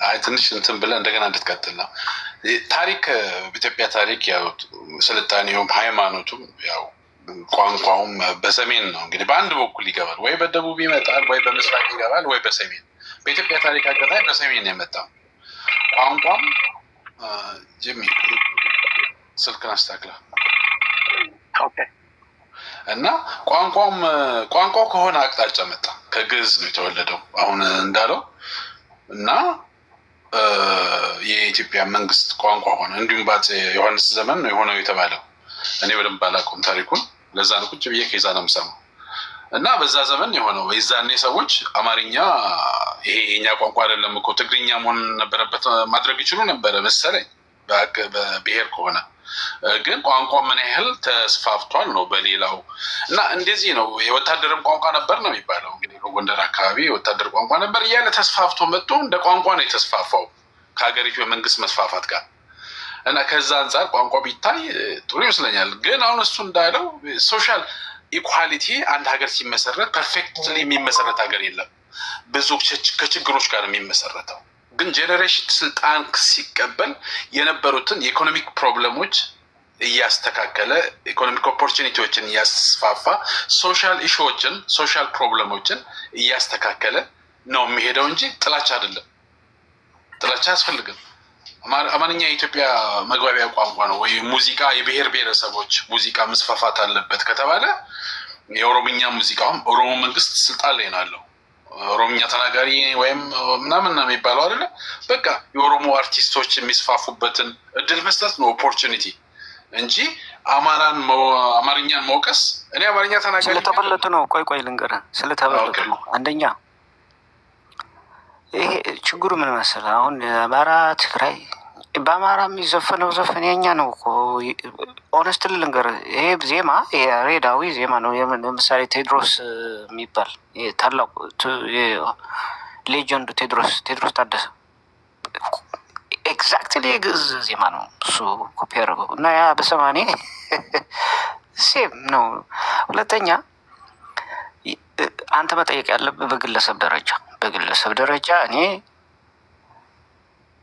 አይ ትንሽ እንትን ብለህ እንደገና እንድትቀጥል ነው። ታሪክ በኢትዮጵያ ታሪክ ያው ስልጣኔውም ሃይማኖቱም ያው ቋንቋውም በሰሜን ነው እንግዲህ በአንድ በኩል ይገባል፣ ወይ በደቡብ ይመጣል፣ ወይ በምስራቅ ይገባል፣ ወይ በሰሜን። በኢትዮጵያ ታሪክ አጋጣሚ በሰሜን ነው የመጣው። ቋንቋም ጅሚ ስልክን አስተካክላ እና ቋንቋው ከሆነ አቅጣጫ መጣ። ከግዕዝ ነው የተወለደው አሁን እንዳለው እና የኢትዮጵያ መንግስት ቋንቋ ሆነ። እንዲሁም በአፄ ዮሐንስ ዘመን ነው የሆነው የተባለው። እኔ በደንብ ባላውቀውም ታሪኩን ለዛ ነው ቁጭ ብዬ ከዛ ነው የምሰማው። እና በዛ ዘመን የሆነው የዛኔ ሰዎች አማርኛ ይሄ የኛ ቋንቋ አይደለም እኮ ትግርኛ መሆን ነበረበት ማድረግ ይችሉ ነበረ መሰለኝ በብሔር ከሆነ። ግን ቋንቋ ምን ያህል ተስፋፍቷል ነው በሌላው። እና እንደዚህ ነው የወታደርም ቋንቋ ነበር ነው የሚባለው። እንግዲህ በጎንደር አካባቢ የወታደር ቋንቋ ነበር እያለ ተስፋፍቶ መጥቶ እንደ ቋንቋ ነው የተስፋፋው ከሀገሪቱ የመንግስት መስፋፋት ጋር። እና ከዛ አንጻር ቋንቋ ቢታይ ጥሩ ይመስለኛል። ግን አሁን እሱ እንዳለው ሶሻል ኢኳሊቲ አንድ ሀገር ሲመሰረት ፐርፌክትሊ የሚመሰረት ሀገር የለም። ብዙ ከችግሮች ጋር የሚመሰረተው ግን ጄኔሬሽን ስልጣን ሲቀበል የነበሩትን የኢኮኖሚክ ፕሮብለሞች እያስተካከለ ኢኮኖሚክ ኦፖርቹኒቲዎችን እያስፋፋ ሶሻል ኢሹዎችን ሶሻል ፕሮብለሞችን እያስተካከለ ነው የሚሄደው እንጂ ጥላቻ አይደለም። ጥላቻ አያስፈልግም። አማርኛ የኢትዮጵያ መግባቢያ ቋንቋ ነው ወይ? ሙዚቃ የብሔር ብሔረሰቦች ሙዚቃ መስፋፋት አለበት ከተባለ የኦሮምኛ ሙዚቃውም ኦሮሞ መንግስት ስልጣን ላይ ነው ያለው። ኦሮምኛ ተናጋሪ ወይም ምናምን ነው የሚባለው አይደለ? በቃ የኦሮሞ አርቲስቶች የሚስፋፉበትን እድል መስጠት ነው ኦፖርቹኒቲ እንጂ አማርኛን መውቀስ። እኔ አማርኛ ተናጋሪ ስለተበለጡ ነው። ቆይ ልንገርህ፣ ስለተበለጡ ነው። አንደኛ ይሄ ችግሩ ምን መሰለህ? አሁን አማራ፣ ትግራይ በአማራ የሚዘፈነው ዘፈን የኛ ነው እኮ። ኦነስት ልንገርህ፣ ይሄ ዜማ የሬዳዊ ዜማ ነው። ለምሳሌ ቴዎድሮስ የሚባል ታላቁ ሌጀንዱ ቴዎድሮስ ታደሰ ኤግዛክትሊ የግዕዝ ዜማ ነው እሱ ኮፒ ያደረገው እና ያ በሰማኔ ሴም ነው። ሁለተኛ አንተ መጠየቅ ያለብህ በግለሰብ ደረጃ እኔ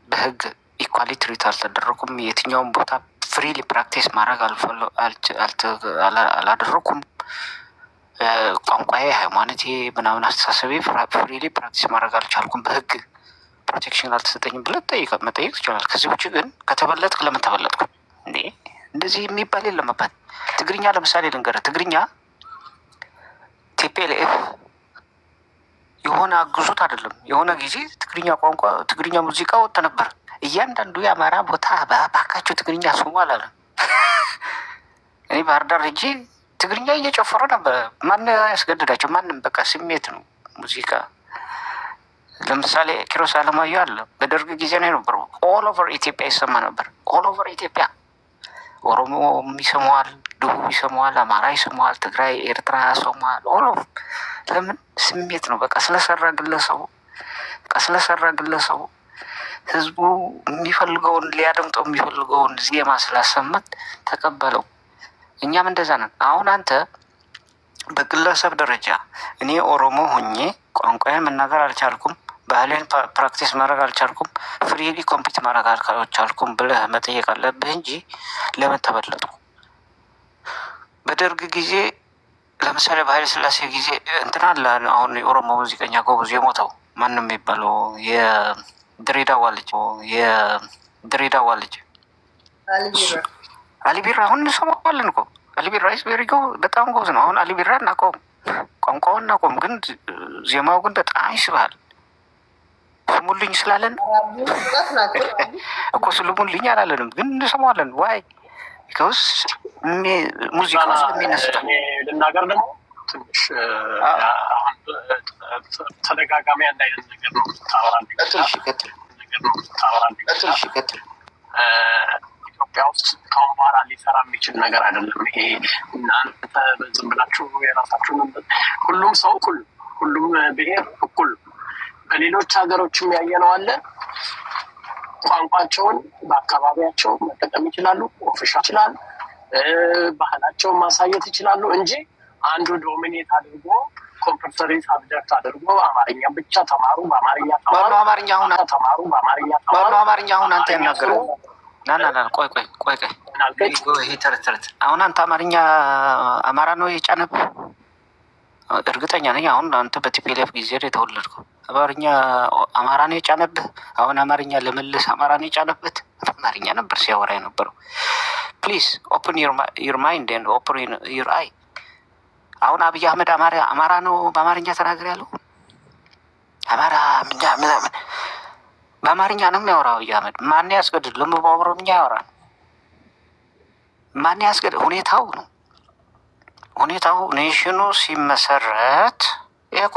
በህግ ኢኳሊ ትሪት አልተደረኩም። የትኛውም ቦታ ፍሪሊ ፕራክቲስ ማድረግ አላደረኩም። ቋንቋዬ፣ ሃይማኖቴ፣ ምናምን አስተሳሰቤ ፍሪሊ ፕራክቲስ ማድረግ አልቻልኩም። በህግ ፕሮቴክሽን አልተሰጠኝም ብለህ መጠየቅ ትችላለህ። ከዚህ ውጭ ግን ከተበለጥክ ለምን ተበለጥኩ እንዴ? እንደዚህ የሚባል የለም። አባት ትግርኛ ለምሳሌ ልንገርህ፣ ትግርኛ ቲፒኤልኤፍ የሆነ አግዙት አይደለም። የሆነ ጊዜ ትግርኛ ሙዚቃ ወጥቶ ነበር። እያንዳንዱ የአማራ ቦታ ባካቸው ትግርኛ ስሙ አላለም። እኔ ባህር ዳር ሄጄ ትግርኛ እየጨፈሩ ነበር። ማን ያስገድዳቸው? ማንም። በቃ ስሜት ነው ሙዚቃ። ለምሳሌ ኪሮስ አለማየሁ አለ። በደርግ ጊዜ ነው የነበረው። ኦል ኦቨር ኢትዮጵያ ይሰማ ነበር። ኦል ኦቨር ኢትዮጵያ ኦሮሞ ይሰማዋል፣ ደቡብ ይሰማዋል፣ አማራ ይሰማዋል፣ ትግራይ፣ ኤርትራ ይሰማዋል። ኦል ኦፍ ለምን? ስሜት ነው። በቃ ስለሰራ ግለሰቡ ህዝቡ የሚፈልገውን ሊያደምጠው የሚፈልገውን ዜማ ስላሰማት ተቀበለው። እኛም እንደዛ ነን። አሁን አንተ በግለሰብ ደረጃ እኔ ኦሮሞ ሆኜ ቋንቋዬን መናገር አልቻልኩም፣ ባህሌን ፕራክቲስ ማድረግ አልቻልኩም፣ ፍሪሊ ኮምፒት ማድረግ አልቻልኩም ብለህ መጠየቅ አለብህ እንጂ ለምን ተበለጡ? በደርግ ጊዜ ለምሳሌ በኃይለ ሥላሴ ጊዜ እንትና አለ። አሁን የኦሮሞ ሙዚቀኛ ጎበዝ የሞተው ማንም የሚባለው የድሬዳዋ ልጅ አሊቢራ አሁን እንሰማዋለን እኮ። አሊቢራ ስቤሪጎ በጣም ጎበዝ ነው። አሁን አሊቢራ እናቆም፣ ቋንቋውን እናቆም፣ ግን ዜማው ግን በጣም ይስባል። ስሙልኝ ስላለን እኮ ስሙልኝ አላለንም፣ ግን እንሰማዋለን። ዋይ ቢካውስ ሙዚቃ ስለሚነስታ ልናገር ደግሞ ትንሽ ተደጋጋሚ አንድ አይነት ነገር ነው ታወራለህ። ኢትዮጵያ ውስጥ ካሁን በኋላ ሊሰራ የሚችል ነገር አይደለም ይሄ። እናንተ ዝም ብላችሁ የራሳችሁን ሁሉም ሰው እኩል፣ ሁሉም ብሔር እኩል። በሌሎች ሀገሮችም ያየነው አለ። ቋንቋቸውን በአካባቢያቸው መጠቀም ይችላሉ፣ ኦፊሻል ይችላል፣ ባህላቸውን ማሳየት ይችላሉ እንጂ አንዱ ዶሚኔት አድርጎ ኮምፐልሰሪ ሳብጀክት አድርጎ አማርኛ ብቻ ተማሩ፣ በአማርኛ ተማሩ፣ አማርኛ አሁን አንተ ያናገረው ና ቆይ ይሄ ተረት አሁን አንተ አማራ ነው የጫነብህ። እርግጠኛ ነኝ አሁን አንተ በቲፒኤልኤፍ ጊዜ የተወለድከው አማራ ነው የጫነብህ። አሁን አማርኛ ለመልስ አማራ ነው የጫነበት። አማርኛ ነበር ሲያወራ የነበረው። ፕሊዝ ኦፕን ዩር ማይንድ ኤንድ ኦፕን ዩር አይ። አሁን አብይ አህመድ አማራ ነው በአማርኛ ተናገር ያለው። አማራ ምናምን በአማርኛ ነው የሚያወራው አብይ አህመድ። ማን ያስገድድ? ለምን በኦሮምኛ ያወራል? ማን ያስገድድ? ሁኔታው ኔሽኑ ሲመሰረት ይሄ እኮ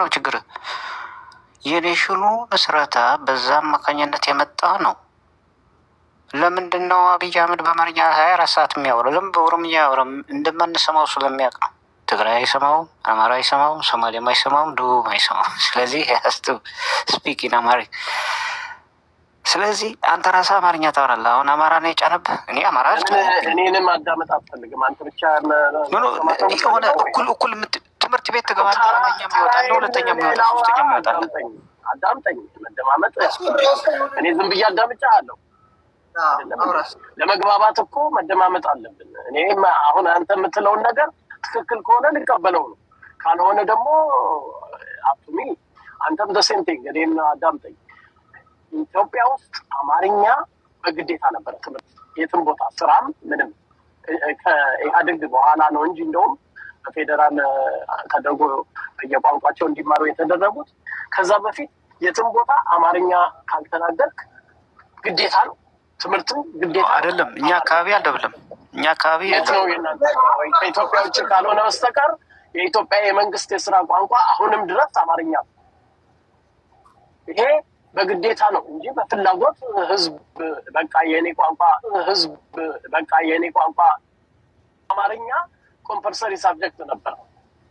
ነው ችግር። የኔሽኑ ምስረታ በዛ አማካኝነት የመጣ ነው። ለምንድን ነው አብይ አህመድ በአማርኛ 24 ሰዓት የሚያወራው? ለምን በኦሮምኛ ያወራው? እንደማንሰማው ስለሚያውቅ ነው። ትግራይ አይሰማውም፣ አማራ አይሰማውም፣ ሶማሌም አይሰማውም፣ ደቡብ አይሰማውም። ስለዚህ ያስቱ ስፒክ ኢን አማሪክ። ስለዚህ አንተ ራስህ አማርኛ ታወራለህ። አሁን አማራ ነው የጫነብህ። እኔ አማራ እኔንም ማዳመጥ አትፈልግም አንተ ብቻ የሆነ እኩል ትምህርት ቤት ትገባለህ። አንደኛም ይወጣል፣ ሁለተኛም ይወጣል፣ ሶስተኛም ይወጣል። አዳምጠኝ። መደማመጥ እኔ ዝም ብዬ አዳምጫለሁ። ለመግባባት እኮ መደማመጥ አለብን። እኔም አሁን አንተ የምትለውን ነገር ትክክል ከሆነ ልቀበለው ነው፣ ካልሆነ ደግሞ አፕሚ አንተም ደሴንቲንግ እኔም አዳምጠኝ። ኢትዮጵያ ውስጥ አማርኛ በግዴታ ነበረ ትምህርት የትም ቦታ ስራም ምንም ከኢህአዴግ በኋላ ነው እንጂ እንደውም በፌዴራል ተደርጎ በየቋንቋቸው እንዲማሩ የተደረጉት። ከዛ በፊት የትም ቦታ አማርኛ ካልተናገርክ ግዴታ ነው፣ ትምህርትም ግዴታ አይደለም። እኛ አካባቢ አልደብለም። እኛ አካባቢ ከኢትዮጵያ ውጭ ካልሆነ በስተቀር የኢትዮጵያ የመንግስት የስራ ቋንቋ አሁንም ድረስ አማርኛ ነው። ይሄ በግዴታ ነው እንጂ በፍላጎት ህዝብ በቃ የኔ ቋንቋ አማርኛ ኮምፐልሰሪ ሳብጀክት ነበር።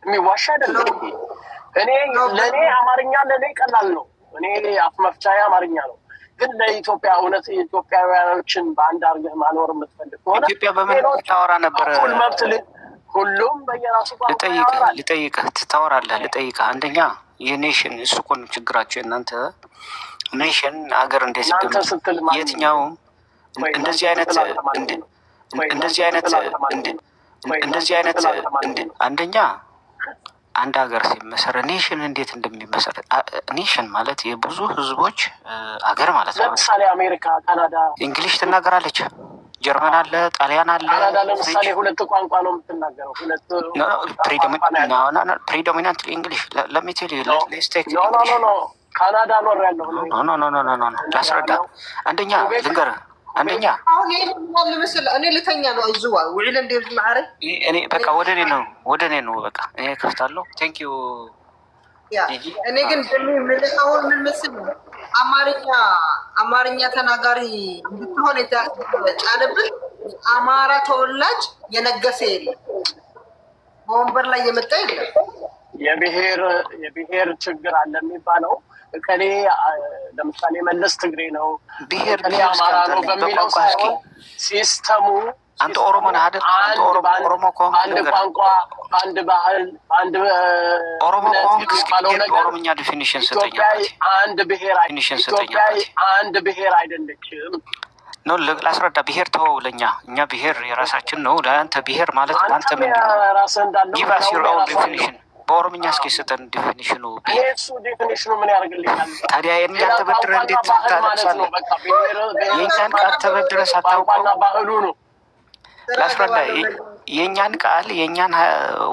የሚዋሻ አይደለም። እኔ ለኔ አማርኛ ለኔ ቀላል ነው። እኔ አፍ መፍቻዬ አማርኛ ነው። ግን ለኢትዮጵያ እውነት ኢትዮጵያውያኖችን በአንድ አድርገህ ማኖር የምትፈልግ ከሆነ ኢትዮጵያ በምን ታወራ ነበር? ሁሉም በየራሱ ልጠይቅህ ታወራለህ። ልጠይቅህ አንደኛ የኔሽን እሱ እኮ ነው ችግራቸው። እናንተ ኔሽን ሀገር እንዴት ስትል የትኛው እንደዚህ አይነት አንደኛ አንድ ሀገር ሲመሰረት ኔሽን እንዴት እንደሚመሰረት ኔሽን ማለት የብዙ ህዝቦች ሀገር ማለት ነው። ለምሳሌ አሜሪካ፣ ካናዳ እንግሊሽ ትናገራለች፣ ጀርመን አለ፣ ጣሊያን አለ። ካናዳ ለምሳሌ ሁለት ቋንቋ ነው የምትናገረው። ፕሪዶሚናንት እንግሊሽ ለሚቴል ሌስቴክ ካናዳ ኖር ያለው ኖ ላስረዳ። አንደኛ ልንገርህ አንደኛ እኔ ልተኛ ነው እዚዋ ውዒለ እንደ ማዕረ እኔ በቃ ወደ እኔ ነው በቃ እኔ ከፍታለሁ። ቴንክ ዩ እኔ ግን አሁን ምን መሰለህ አማርኛ ተናጋሪ እንድትሆን የተጫነብህ አማራ ተወላጅ የነገሰ የለም፣ በወንበር ላይ የመጣ የለም። የብሔር ችግር አለ የሚባለው ከኔ ለምሳሌ መለስ ትግሬ ነው ብሔር አማራ ነው በሚለው ሳይሆን ሲስተሙ አንተ ኦሮሞ ነህ አይደል? ኦሮሞ ከሆንክ አንድ ቋንቋ፣ አንድ ባህል፣ አንድ ኦሮሞ ከሆንክ ኦሮምኛ ዲፊኒሽን ስጠኝ። ኢትዮጵያ አንድ ብሔር አይደለችም ነው ላስረዳ። ብሔር ተወው፣ እኛ ብሔር የራሳችን ነው። ለአንተ ብሔር ማለት አንተ ምንድን ነው? ጊቭ አስ ዩር ኦውን ዲፊኒሽን በኦሮምኛ እስኪ ስጠን ዲፊኒሽኑ። እሱ ዲፊኒሽኑ ምን ያደርግልኛል ታዲያ? የእኛን ተበድረህ እንዴት ታለቅሳለህ? የእኛን ቃል ተበድረህ ሳታውቀው ባህሉ ነው። ላስረዳ። የእኛን ቃል የእኛን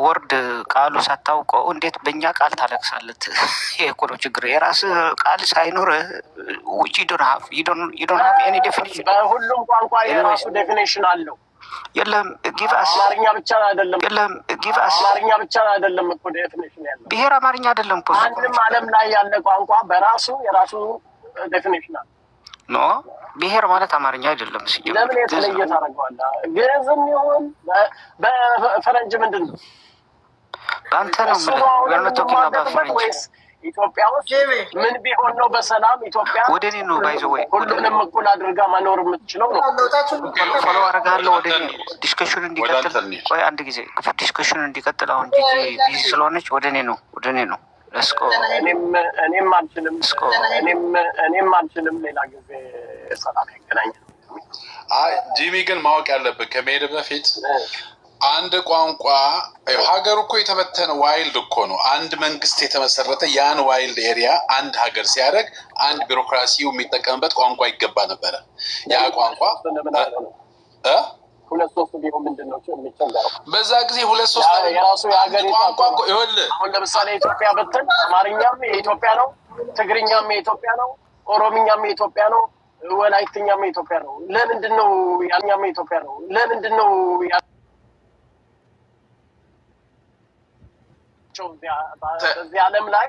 ወርድ ቃሉ ሳታውቀው እንዴት በእኛ ቃል ታለቅሳለት? ይሄ እኮ ነው ችግር። የራስህ ቃል ሳይኖርህ ውጭ ዶንት ኤኒ ዴፊኒሽን። በሁሉም ቋንቋ የራሱ ዴፊኒሽን አለው። የለም ጊቫስ አማርኛ ብቻ አይደለም። የለም ጊቫስ አማርኛ ብቻ አይደለም እኮ ዴፊኒሽን ያለው። ብሔር አማርኛ አይደለም እኮ። አንድም ዓለም ላይ ያለ ቋንቋ በራሱ የራሱ ዴፊኒሽን አለው። ኖ ብሔር ማለት አማርኛ አይደለም። ለምን የተለየ ታደርገዋለህ? ግዕዝም ይሁን በፈረንጅ ምንድን ነው? በአንተ ነው ወይስ ኢትዮጵያ ውስጥ ምን ቢሆን ነው በሰላም ኢትዮጵያ ወደ እኔ ነው ባይዘ ወይ ሁሉንም እኩል አድርጋ መኖር የምትችለው ነው? ፎሎ አደርጋለሁ ወደ እኔ ዲስከሽኑ እንዲቀጥል። ቆይ አንድ ጊዜ ዲስከሽኑ እንዲቀጥል። አሁን ቢዚ ስለሆነች ወደ እኔ ነው ለስኮ እኔም አልችልም። ሌላ ጊዜ ሰላም ያገናኛል። ጂሚ ግን ማወቅ ያለብን ከመሄድ በፊት አንድ ቋንቋ ሀገር እኮ የተበተነ ዋይልድ እኮ ነው። አንድ መንግስት የተመሰረተ ያን ዋይልድ ኤሪያ አንድ ሀገር ሲያደርግ አንድ ቢሮክራሲው የሚጠቀምበት ቋንቋ ይገባ ነበረ። ያ ቋንቋ ሁለት ሶስት ቢሆን ምንድን ነው የሚቸገረው? በዛ ጊዜ ሁለት ሶስት የራሱ የሀገር ቋንቋ ይኸውልህ፣ አሁን ለምሳሌ ኢትዮጵያ ብትል አማርኛም የኢትዮጵያ ነው፣ ትግርኛም የኢትዮጵያ ነው፣ ኦሮምኛም የኢትዮጵያ ነው፣ ወላይትኛም የኢትዮጵያ ነው። ለምንድን ነው ያኛም የኢትዮጵያ ነው? ለምንድን ነው በዚህ ዓለም ላይ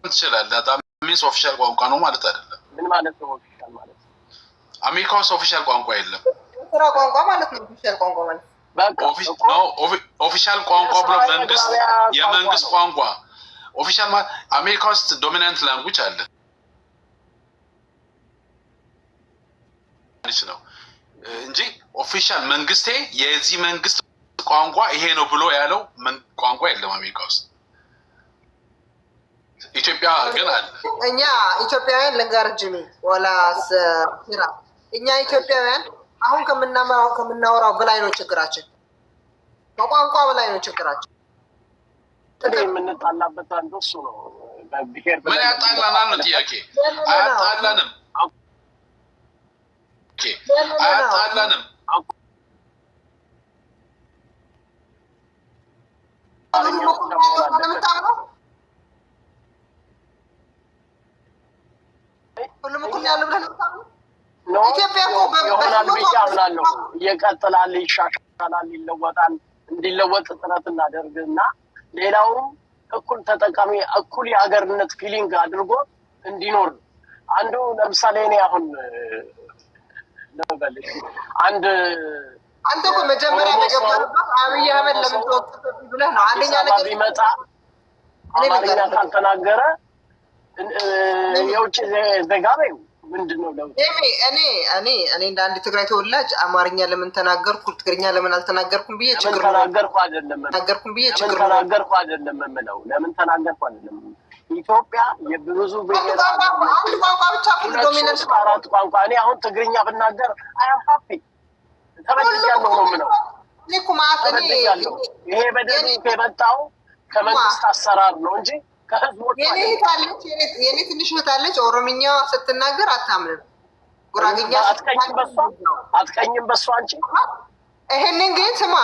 ትችላለህ። ሚንስ ኦፊሻል ቋንቋ ነው ማለት አይደለም። ምን ማለት ነው ኦፊሻል ማለት? አሜሪካ ውስጥ ኦፊሻል ቋንቋ የለም። ስራ ቋንቋ ማለት ነው ኦፊሻል ቋንቋ ማለት። ኦፊሻል ቋንቋ ብሎ መንግስት የመንግስት ቋንቋ ኦፊሻል ማለት አሜሪካ ውስጥ ዶሚናንት ላንጉጅ አለ ነው እንጂ ኦፊሻል መንግስቴ የዚህ መንግስት ቋንቋ ይሄ ነው ብሎ ያለው ቋንቋ የለም አሜሪካ ውስጥ። ኢትዮጵያ ግን አለ። እኛ ኢትዮጵያውያን ልንገርህ ጂሚ ወላ ሲራ፣ እኛ ኢትዮጵያውያን አሁን ከምናወራው በላይ ነው ችግራችን። ከቋንቋ በላይ ነው ችግራችን። የምንጣላበት አንዱ እሱ ነው። ምን ያጣላናል ነው ጥያቄ? አያጣላንም። አያጣላንም። ሁሉም እኩል ያለ ብለን ኢትዮጵያ ይሆናል ብዬ አምናለሁ። ይቀጥላል፣ ይሻሻላል፣ ይለወጣል። እንዲለወጥ ጥረት እናደርግና ሌላውም እኩል ተጠቃሚ እኩል የሀገርነት ፊሊንግ አድርጎ እንዲኖር አንዱ ለምሳሌ እኔ አሁን ለበልሽ አንድ አንተ እኮ መጀመሪያ ተገባበት አብይ አህመድ ለምን ተወቀተ ብለህ ነው። አንደኛ ነገር ቢመጣ አማርኛ ካልተናገረ የውጭ ዜጋ ነው። ምንድነው ለውጥ? እኔ እንደ አንድ ትግራይ ተወላጅ አማርኛ ለምን ተናገርኩ ትግርኛ ለምን አልተናገርኩም ብዬ ችግር ተናገርኩ አይደለም የምለው። ለምን ተናገርኩ አይደለም። ኢትዮጵያ የብዙ ብሔር አንድ ቋንቋ ብቻ ዶሚናንት አራት ቋንቋ። እኔ አሁን ትግርኛ ብናገር አያም ሀፒ ተበድያለሁ ነው የምለው። ይሄ በደል የመጣው ከመንግስት አሰራር ነው እንጂ ከህዝቦች የኔ ትንሽ እህት አለች ኦሮምኛ ስትናገር አታምንም። ጉራግኛ አትቀኝም በሷ አንቺ። ይሄንን ግን ስማ፣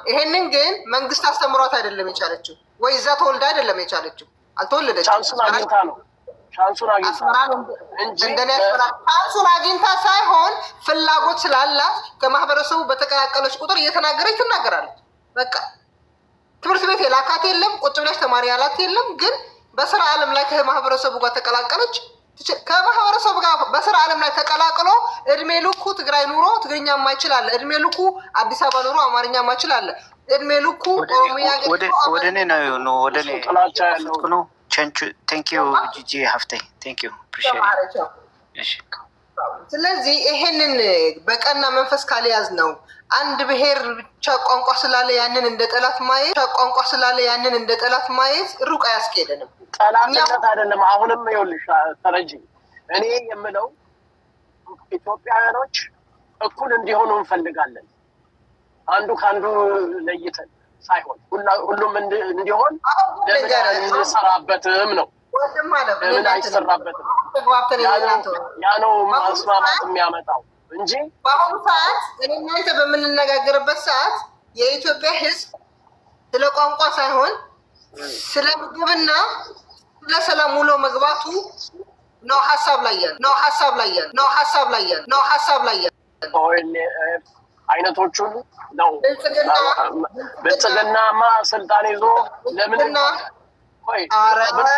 ይሄንን ግን መንግስት አስተምሯት አይደለም የቻለችው፣ ወይ እዛ ተወልዳ አይደለም የቻለችው። አልተወለደች ቻንሱን አግኝታ ነው። ቻንሱን አግኝታ ሳይሆን ፍላጎት ስላላት ከማህበረሰቡ በተቀላቀለች ቁጥር እየተናገረች ትናገራለች። በቃ ትምህርት ቤት የላካት የለም፣ ቁጭ ብለሽ ተማሪ ያላት የለም። ግን በስራ ዓለም ላይ ከማህበረሰቡ ጋር ተቀላቀለች። ከማህበረሰቡ ጋር በስራ ዓለም ላይ ተቀላቅሎ እድሜ ልኩ ትግራይ ኑሮ ትግርኛ ማይችል አለ። እድሜ ልኩ አዲስ አበባ ኑሮ አማርኛ ማይችል አለ። እድሜ ልኩ ኦሮሚያ ወደ እኔ ነው ወደ እኔ ነው። ቴንክ ዩ ጂጂ ሀፍቴ ቴንክ ዩ አፕሪሺየት። ስለዚህ ይሄንን በቀና መንፈስ ካልያዝ ነው አንድ ብሔር ብቻ ቋንቋ ስላለ ያንን እንደ ጠላት ማየት ሩቅ አያስኬደንም። ጠላትነት አይደለም። አሁንም ይኸውልሽ ተረጂ፣ እኔ የምለው ኢትዮጵያውያኖች እኩል እንዲሆኑ እንፈልጋለን። አንዱ ከአንዱ ለይተን ሳይሆን ሁሉም እንዲሆን እንሰራበትም ነው። ለምን አይሰራበትም? ያ ነው ማስማማት የሚያመጣው እንጂ በአሁኑ ሰዓት እኔ እናንተ በምንነጋገርበት ሰዓት የኢትዮጵያ ሕዝብ ስለ ቋንቋ ሳይሆን ስለ ምግብና ስለ ሰላም ውሎ መግባቱ ነው ሀሳብ ላይ ያለ አይነቶቹን ነው። ብልጽግናማ ስልጣን ይዞ ለምን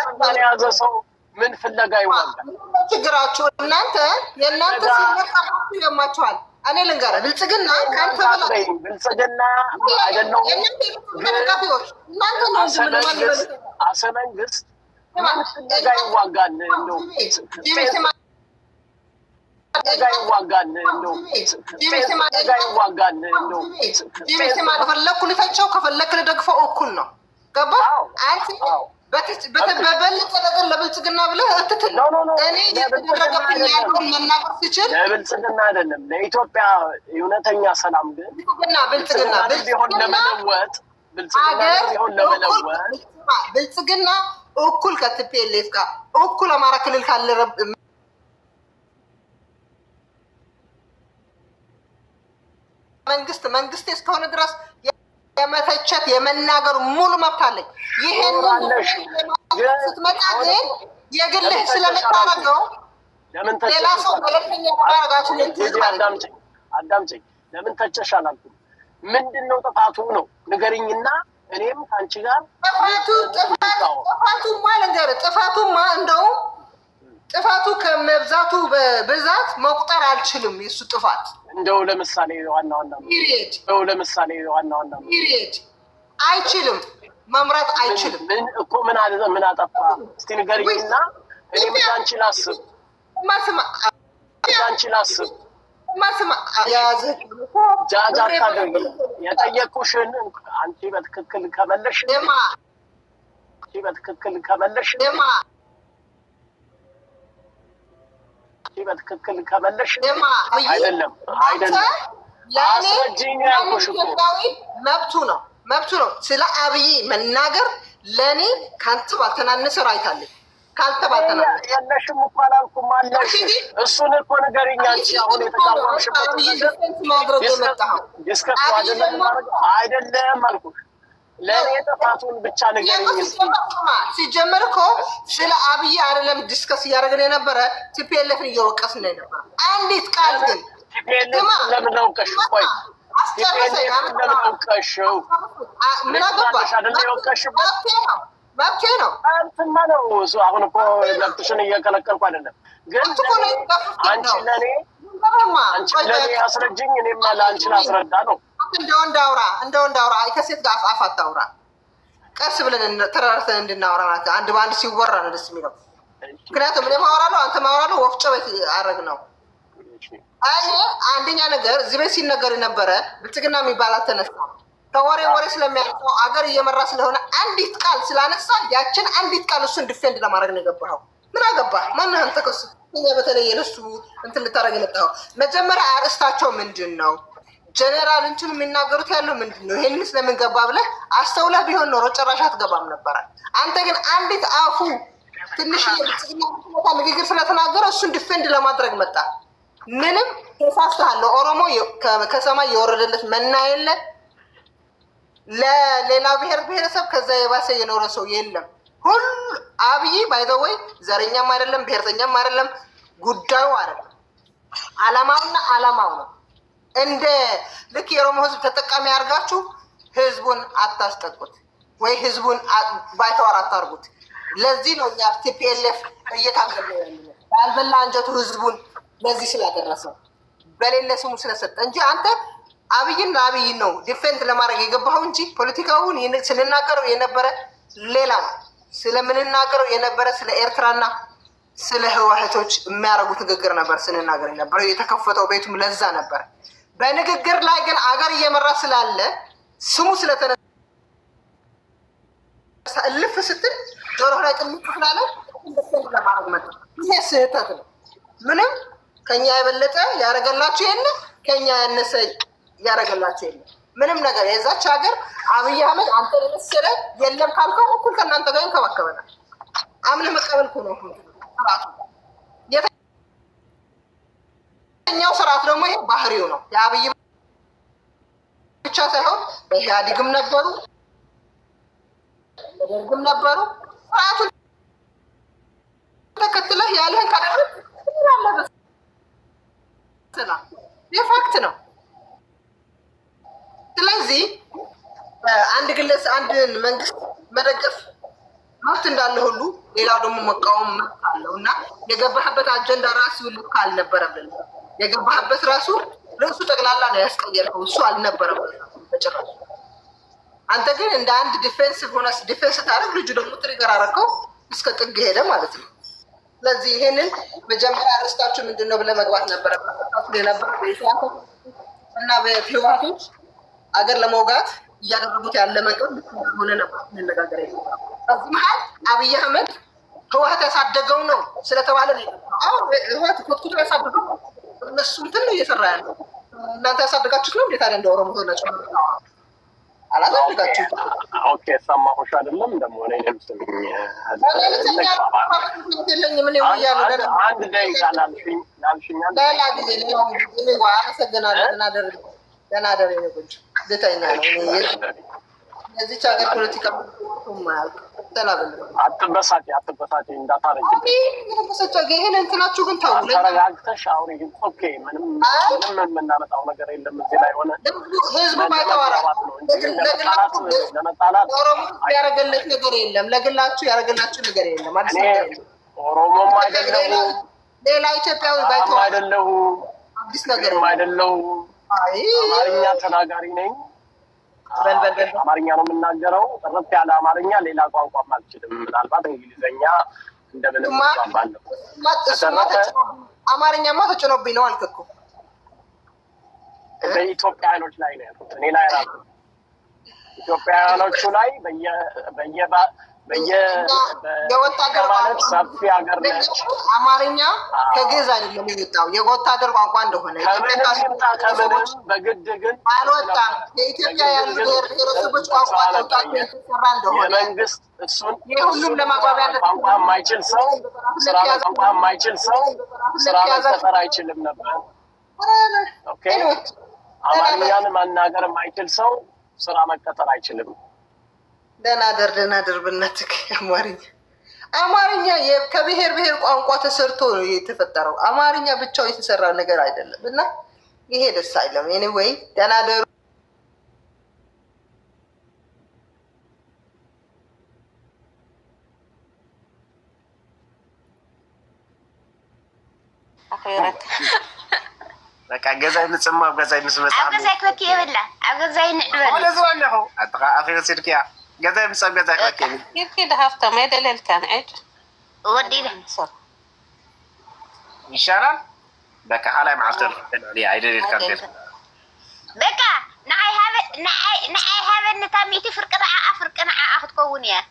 ስልጣን የያዘ ሰው ምን ፍለጋ ይዋጋል? ችግራችሁ የእናንተ ሲመጣባችሁ ይገማችኋል። እኔ ልንገርህ ብልጽግና ከአንተ በላይ ብልጽግና አይደለሁም። አሰ መንግስት ምን ፍለጋ ይዋጋል? ከፈለኩ ልተቸው ከፈለክ ልደግፈው እኩል ነው። ገባ? አንተ በበለጠ ነገር ለብልጽግና ብለህ እትትል እኔ የተደረገብኝ ያለውን መናገር ስችል ለብልጽግና አይደለም ለኢትዮጵያ እውነተኛ ሰላም ግን ብልጽግና ቢሆን ለመለወጥ ብልጽግና እኩል ከቲፒኤልኤፍ ጋር እኩል አማራ ክልል ካለ መንግስት እስከሆነ ድረስ የመተቸት የመናገር ሙሉ መብት አለኝ። ይሄን ስትመጣ ግን የግልህ ስለምታረገው ሌላ ሰው ገለልተኛ ማረጋችን አዳምጪኝ። ለምን ተቸሽ አላልኩም። ምንድነው ጥፋቱ ነው ንገሪኝና እኔም ከአንቺ ጋር ጥፋቱማ እንደው ጥፋቱ ከመብዛቱ በብዛት መቁጠር አልችልም። የሱ ጥፋት እንደው ለምሳሌ ዋና አይችልም መምራት አይችልም። ምን እኮ ምን አጠፋ እስቲ ንገሪኝና እኔም እንዳንቺ ላስብ ጃጃ ታደርጊ የጠየኩሽን አንቺ በትክክል ከመለሽ በትክክል ከመለሽ አይደለም አስረጅኝ ያልኩሽ እኮ መብቱ ነው። ስለ አብይ መናገር ለኔ ካንተ ባልተናነሰ ራይታለኝ ካንተ ባልተናነሰ የለሽም እኮ አላልኩም አለሽ። እሱን እኮ ንገሪኝ አንቺ አሁን የተቃወምሽበት ዲስከስ አይደለም አልኩሽ። ለኔ ጥፋቱን ብቻ ንገሪኝ። ሲጀመር እኮ ስለ አብይ አይደለም ዲስከስ እያደረግን የነበረ ቲፒኤልኤፍን እየወቀስን ነበር። አንዲት ቃል ግን ቲፒኤልኤፍ ለምን አውቀሽ? ቆይ ቲፒኤልኤፍ ለምን አውቀሽው? ምን አገባሽ? አይደል ያውቀሽበት መብቴ ነው አንተማ ነው እሱ። አሁን እኮ መብትሽን እየከለከልኩ አይደለም፣ ግን አንቺ ለኔ አስረጅኝ፣ እኔማ ለአንቺ ላስረዳ ነው። እንደ ወንድ አውራ። ከሴት ጋር አፍ አታውራ። ቀስ ብለን ተራርተን እንድናወራ ማለት አንድ በአንድ ሲወራ ነው ደስ የሚለው። ምክንያቱም እኔ ማወራለሁ አንተ ማወራለሁ ወፍጮ ቤት አረግ ነው። እኔ አንደኛ ነገር እዚህ ቤት ሲነገር የነበረ ብልጽግና የሚባል አልተነሳ ከወሬ ወሬ ስለሚያነሳው አገር እየመራ ስለሆነ አንዲት ቃል ስላነሳ ያችን አንዲት ቃል እሱን ዲፌንድ ለማድረግ ነው የገባኸው። ምን አገባህ? ማንህ አንተ ከሱ በተለይ የነሱ እንትን ልታደርግ የመጣኸው። መጀመሪያ አርእስታቸው ምንድን ነው? ጀነራል እንትን የሚናገሩት ያለው ምንድን ነው? ይሄን ስለምን ገባ ብለህ አስተውለህ ቢሆን ኖሮ ጭራሽ አትገባም ነበረ። አንተ ግን አንዲት አፉ ትንሽ የብልጽግና ንግግር ስለተናገረ እሱን ዲፌንድ ለማድረግ መጣ። ምንም ተሳስተሃለሁ። ኦሮሞ ከሰማይ የወረደለት መና የለ ለሌላ ብሔረሰብ ከዛ የባሰ የኖረ ሰው የለም። ሁሉ አብይ ባይዘወይ ዘረኛም አይደለም ብሔርተኛም አይደለም። ጉዳዩ አይደለም አላማውና አላማው ነው። እንደ ልክ የኦሮሞ ህዝብ ተጠቃሚ አድርጋችሁ ህዝቡን አታስጠቁት ወይ ህዝቡን ባይተዋር አታርጉት። ለዚህ ነው እኛ ቲፒኤልኤፍ እየታገለ ያለ ባልበላ አንጀቱ ህዝቡን ለዚህ ስላደረሰው በሌለ ስሙ ስለሰጠ እንጂ አንተ አብይን ለአብይ ነው ዲፌንድ ለማድረግ የገባኸው እንጂ ፖለቲካውን ስንናገረው የነበረ ሌላ ነው። ስለምንናገረው የነበረ ስለ ኤርትራና ስለ ህወሓቶች የሚያደርጉት ንግግር ነበር ስንናገር የነበረው። የተከፈተው ቤቱም ለዛ ነበር። በንግግር ላይ ግን አገር እየመራ ስላለ ስሙ ስለተነሳ እልፍ ስትል ጆሮህ ላይ ጥምት ስላለ ዲፌንድ ለማድረግ መጣ። ይሄ ስህተት ነው። ምንም ከኛ የበለጠ ያደረገላችሁ የለ፣ ከኛ ያነሰ ያደረገላችሁ የለ። ምንም ነገር የዛች ሀገር አብይ አህመድ አንተ ለመሰለ የለም ካልከው እኩል ከእናንተ ጋር ይንከባከበናል። አምነህ መቀበል እኮ ነው ስርዓቱ። የተኛው ስርዓት ደግሞ ይሄ ባህሪው ነው። የአብይ ብቻ ሳይሆን በኢህአዴግም ነበሩ በደርግም ነበሩ። ስርዓቱን ተከትለህ ያለህን ካደረግ ያለበት የፋክት ነው። ስለዚህ አንድ ግለሰብ አንድን መንግስት መደገፍ መብት እንዳለ ሁሉ ሌላው ደግሞ መቃወም መብት አለው እና የገባህበት አጀንዳ ራሱ ልክ አልነበረም። የገባህበት ራሱ ርዕሱ ጠቅላላ ነው ያስቀየርከው፣ እሱ አልነበረም በጭራሽ። አንተ ግን እንደ አንድ ዲፌንሲቭ ሆነ ዲፌንስ ታደርግ፣ ልጁ ደግሞ ትሪገር አደረከው እስከ ጥግ ሄደ ማለት ነው። ስለዚህ ይሄንን መጀመሪያ ርስታችሁ ምንድን ነው ብለህ መግባት ነበረበት። የነበረ በኢሳያስ እና በህወሓቶች አገር ለመውጋት እያደረጉት ያለ መንገድ ልክ ሆነ ነበር መነጋገር የነበረው። በዚህ መሀል አብይ አህመድ ህወሓት ያሳደገው ነው ስለተባለ ነው። አሁን ህወሓት ኮትኩቶ ያሳደገው እነሱ እንትን ነው እየሰራ ያለው። እናንተ ያሳደጋችሁት ነው። ታዲያ እንደ ኦሮሞ ሆናችሁ አላሳደጋችሁት። ኦኬ ሰማሁሽ አይደለም ደግሞ እኔ ለምስልኝ አንድ ደቂቃ ላልሽኝ ሌላ ጊዜ አመሰግናለሁ። ደህና ደር የነጎች ልተኛ ነው። የዚች ሀገር ፖለቲካ አትበሳጭ እንዳታረጅ። ይህን እንትናችሁ ግን ተው፣ ተረጋግተሽ አውሪ። ኦኬ ምንም የምናመጣው ነገር የለም እዚህ ላይ ሆነ ህዝቡ ባይተዋራ ለመጣላት ያደረገለት ነገር የለም። ለግላችሁ ያደረገላችሁ ነገር የለም። ኦሮሞም አይደለሁ ሌላ ኢትዮጵያዊ ባይተዋራ አይደለሁ አዲስ ነገር አይደለሁ። አማርኛ ተናጋሪ ነኝ። አማርኛ ነው የምናገረው፣ ጥርት ያለ አማርኛ። ሌላ ቋንቋም አልችልም። ምናልባት እንግሊዝኛ እንደምንም ባለው አማርኛማ ተጭኖብኝ ነው አልክ እኮ። በኢትዮጵያውያኖች ላይ ነው ያሉት፣ እኔ ላይ ራሱ ኢትዮጵያውያኖቹ ላይ የወታደር ሰፊ ሀገር ነች። አማርኛ ከግዕዝ አይደለም የወጣው የወታደር ቋንቋ እንደሆነ ከምንም በግድ ግን አልወጣም። የኢትዮጵያ ያሉ ብሔር ብሔረሰቦች ቋንቋ ተውጣቸው የተሰራ እንደሆነ የመንግስት እሱን የሁሉም ለማግባቢያነት ቋንቋ የማይችል ሰው ስራ ቋንቋ የማይችል ሰው ስራ መቀጠር አይችልም ነበር። ኦኬ አማርኛን መናገር የማይችል ሰው ስራ መቀጠር አይችልም። ደህና ደር ብነትክ አማርኛ ከብሔር ብሔር ቋንቋ ተሰርቶ ነው የተፈጠረው። አማርኛ ብቻው የተሰራ ነገር አይደለም እና ይሄ ደስ አይለም። ኤኒዌይ ደህና ደሩ። አኺረት በቃ ገዛይ ንጽማ ገዛይ ንስመጣ አገዛይ ኮኪ ይብላ አገዛይ ንድበል ወደ ዝዋለሁ አጥቃ አኺረት ሲድኪያ ገዛይ ምጻ ገዛይ ኮኪ يمكن هفته ما يدلل كان عيد ودي ይሻላል በቃ ሐላይ ማዕተር ለሊ አይደል ካንተ በቃ نعي هذا نتاميتي فرقنا أخذ كونيا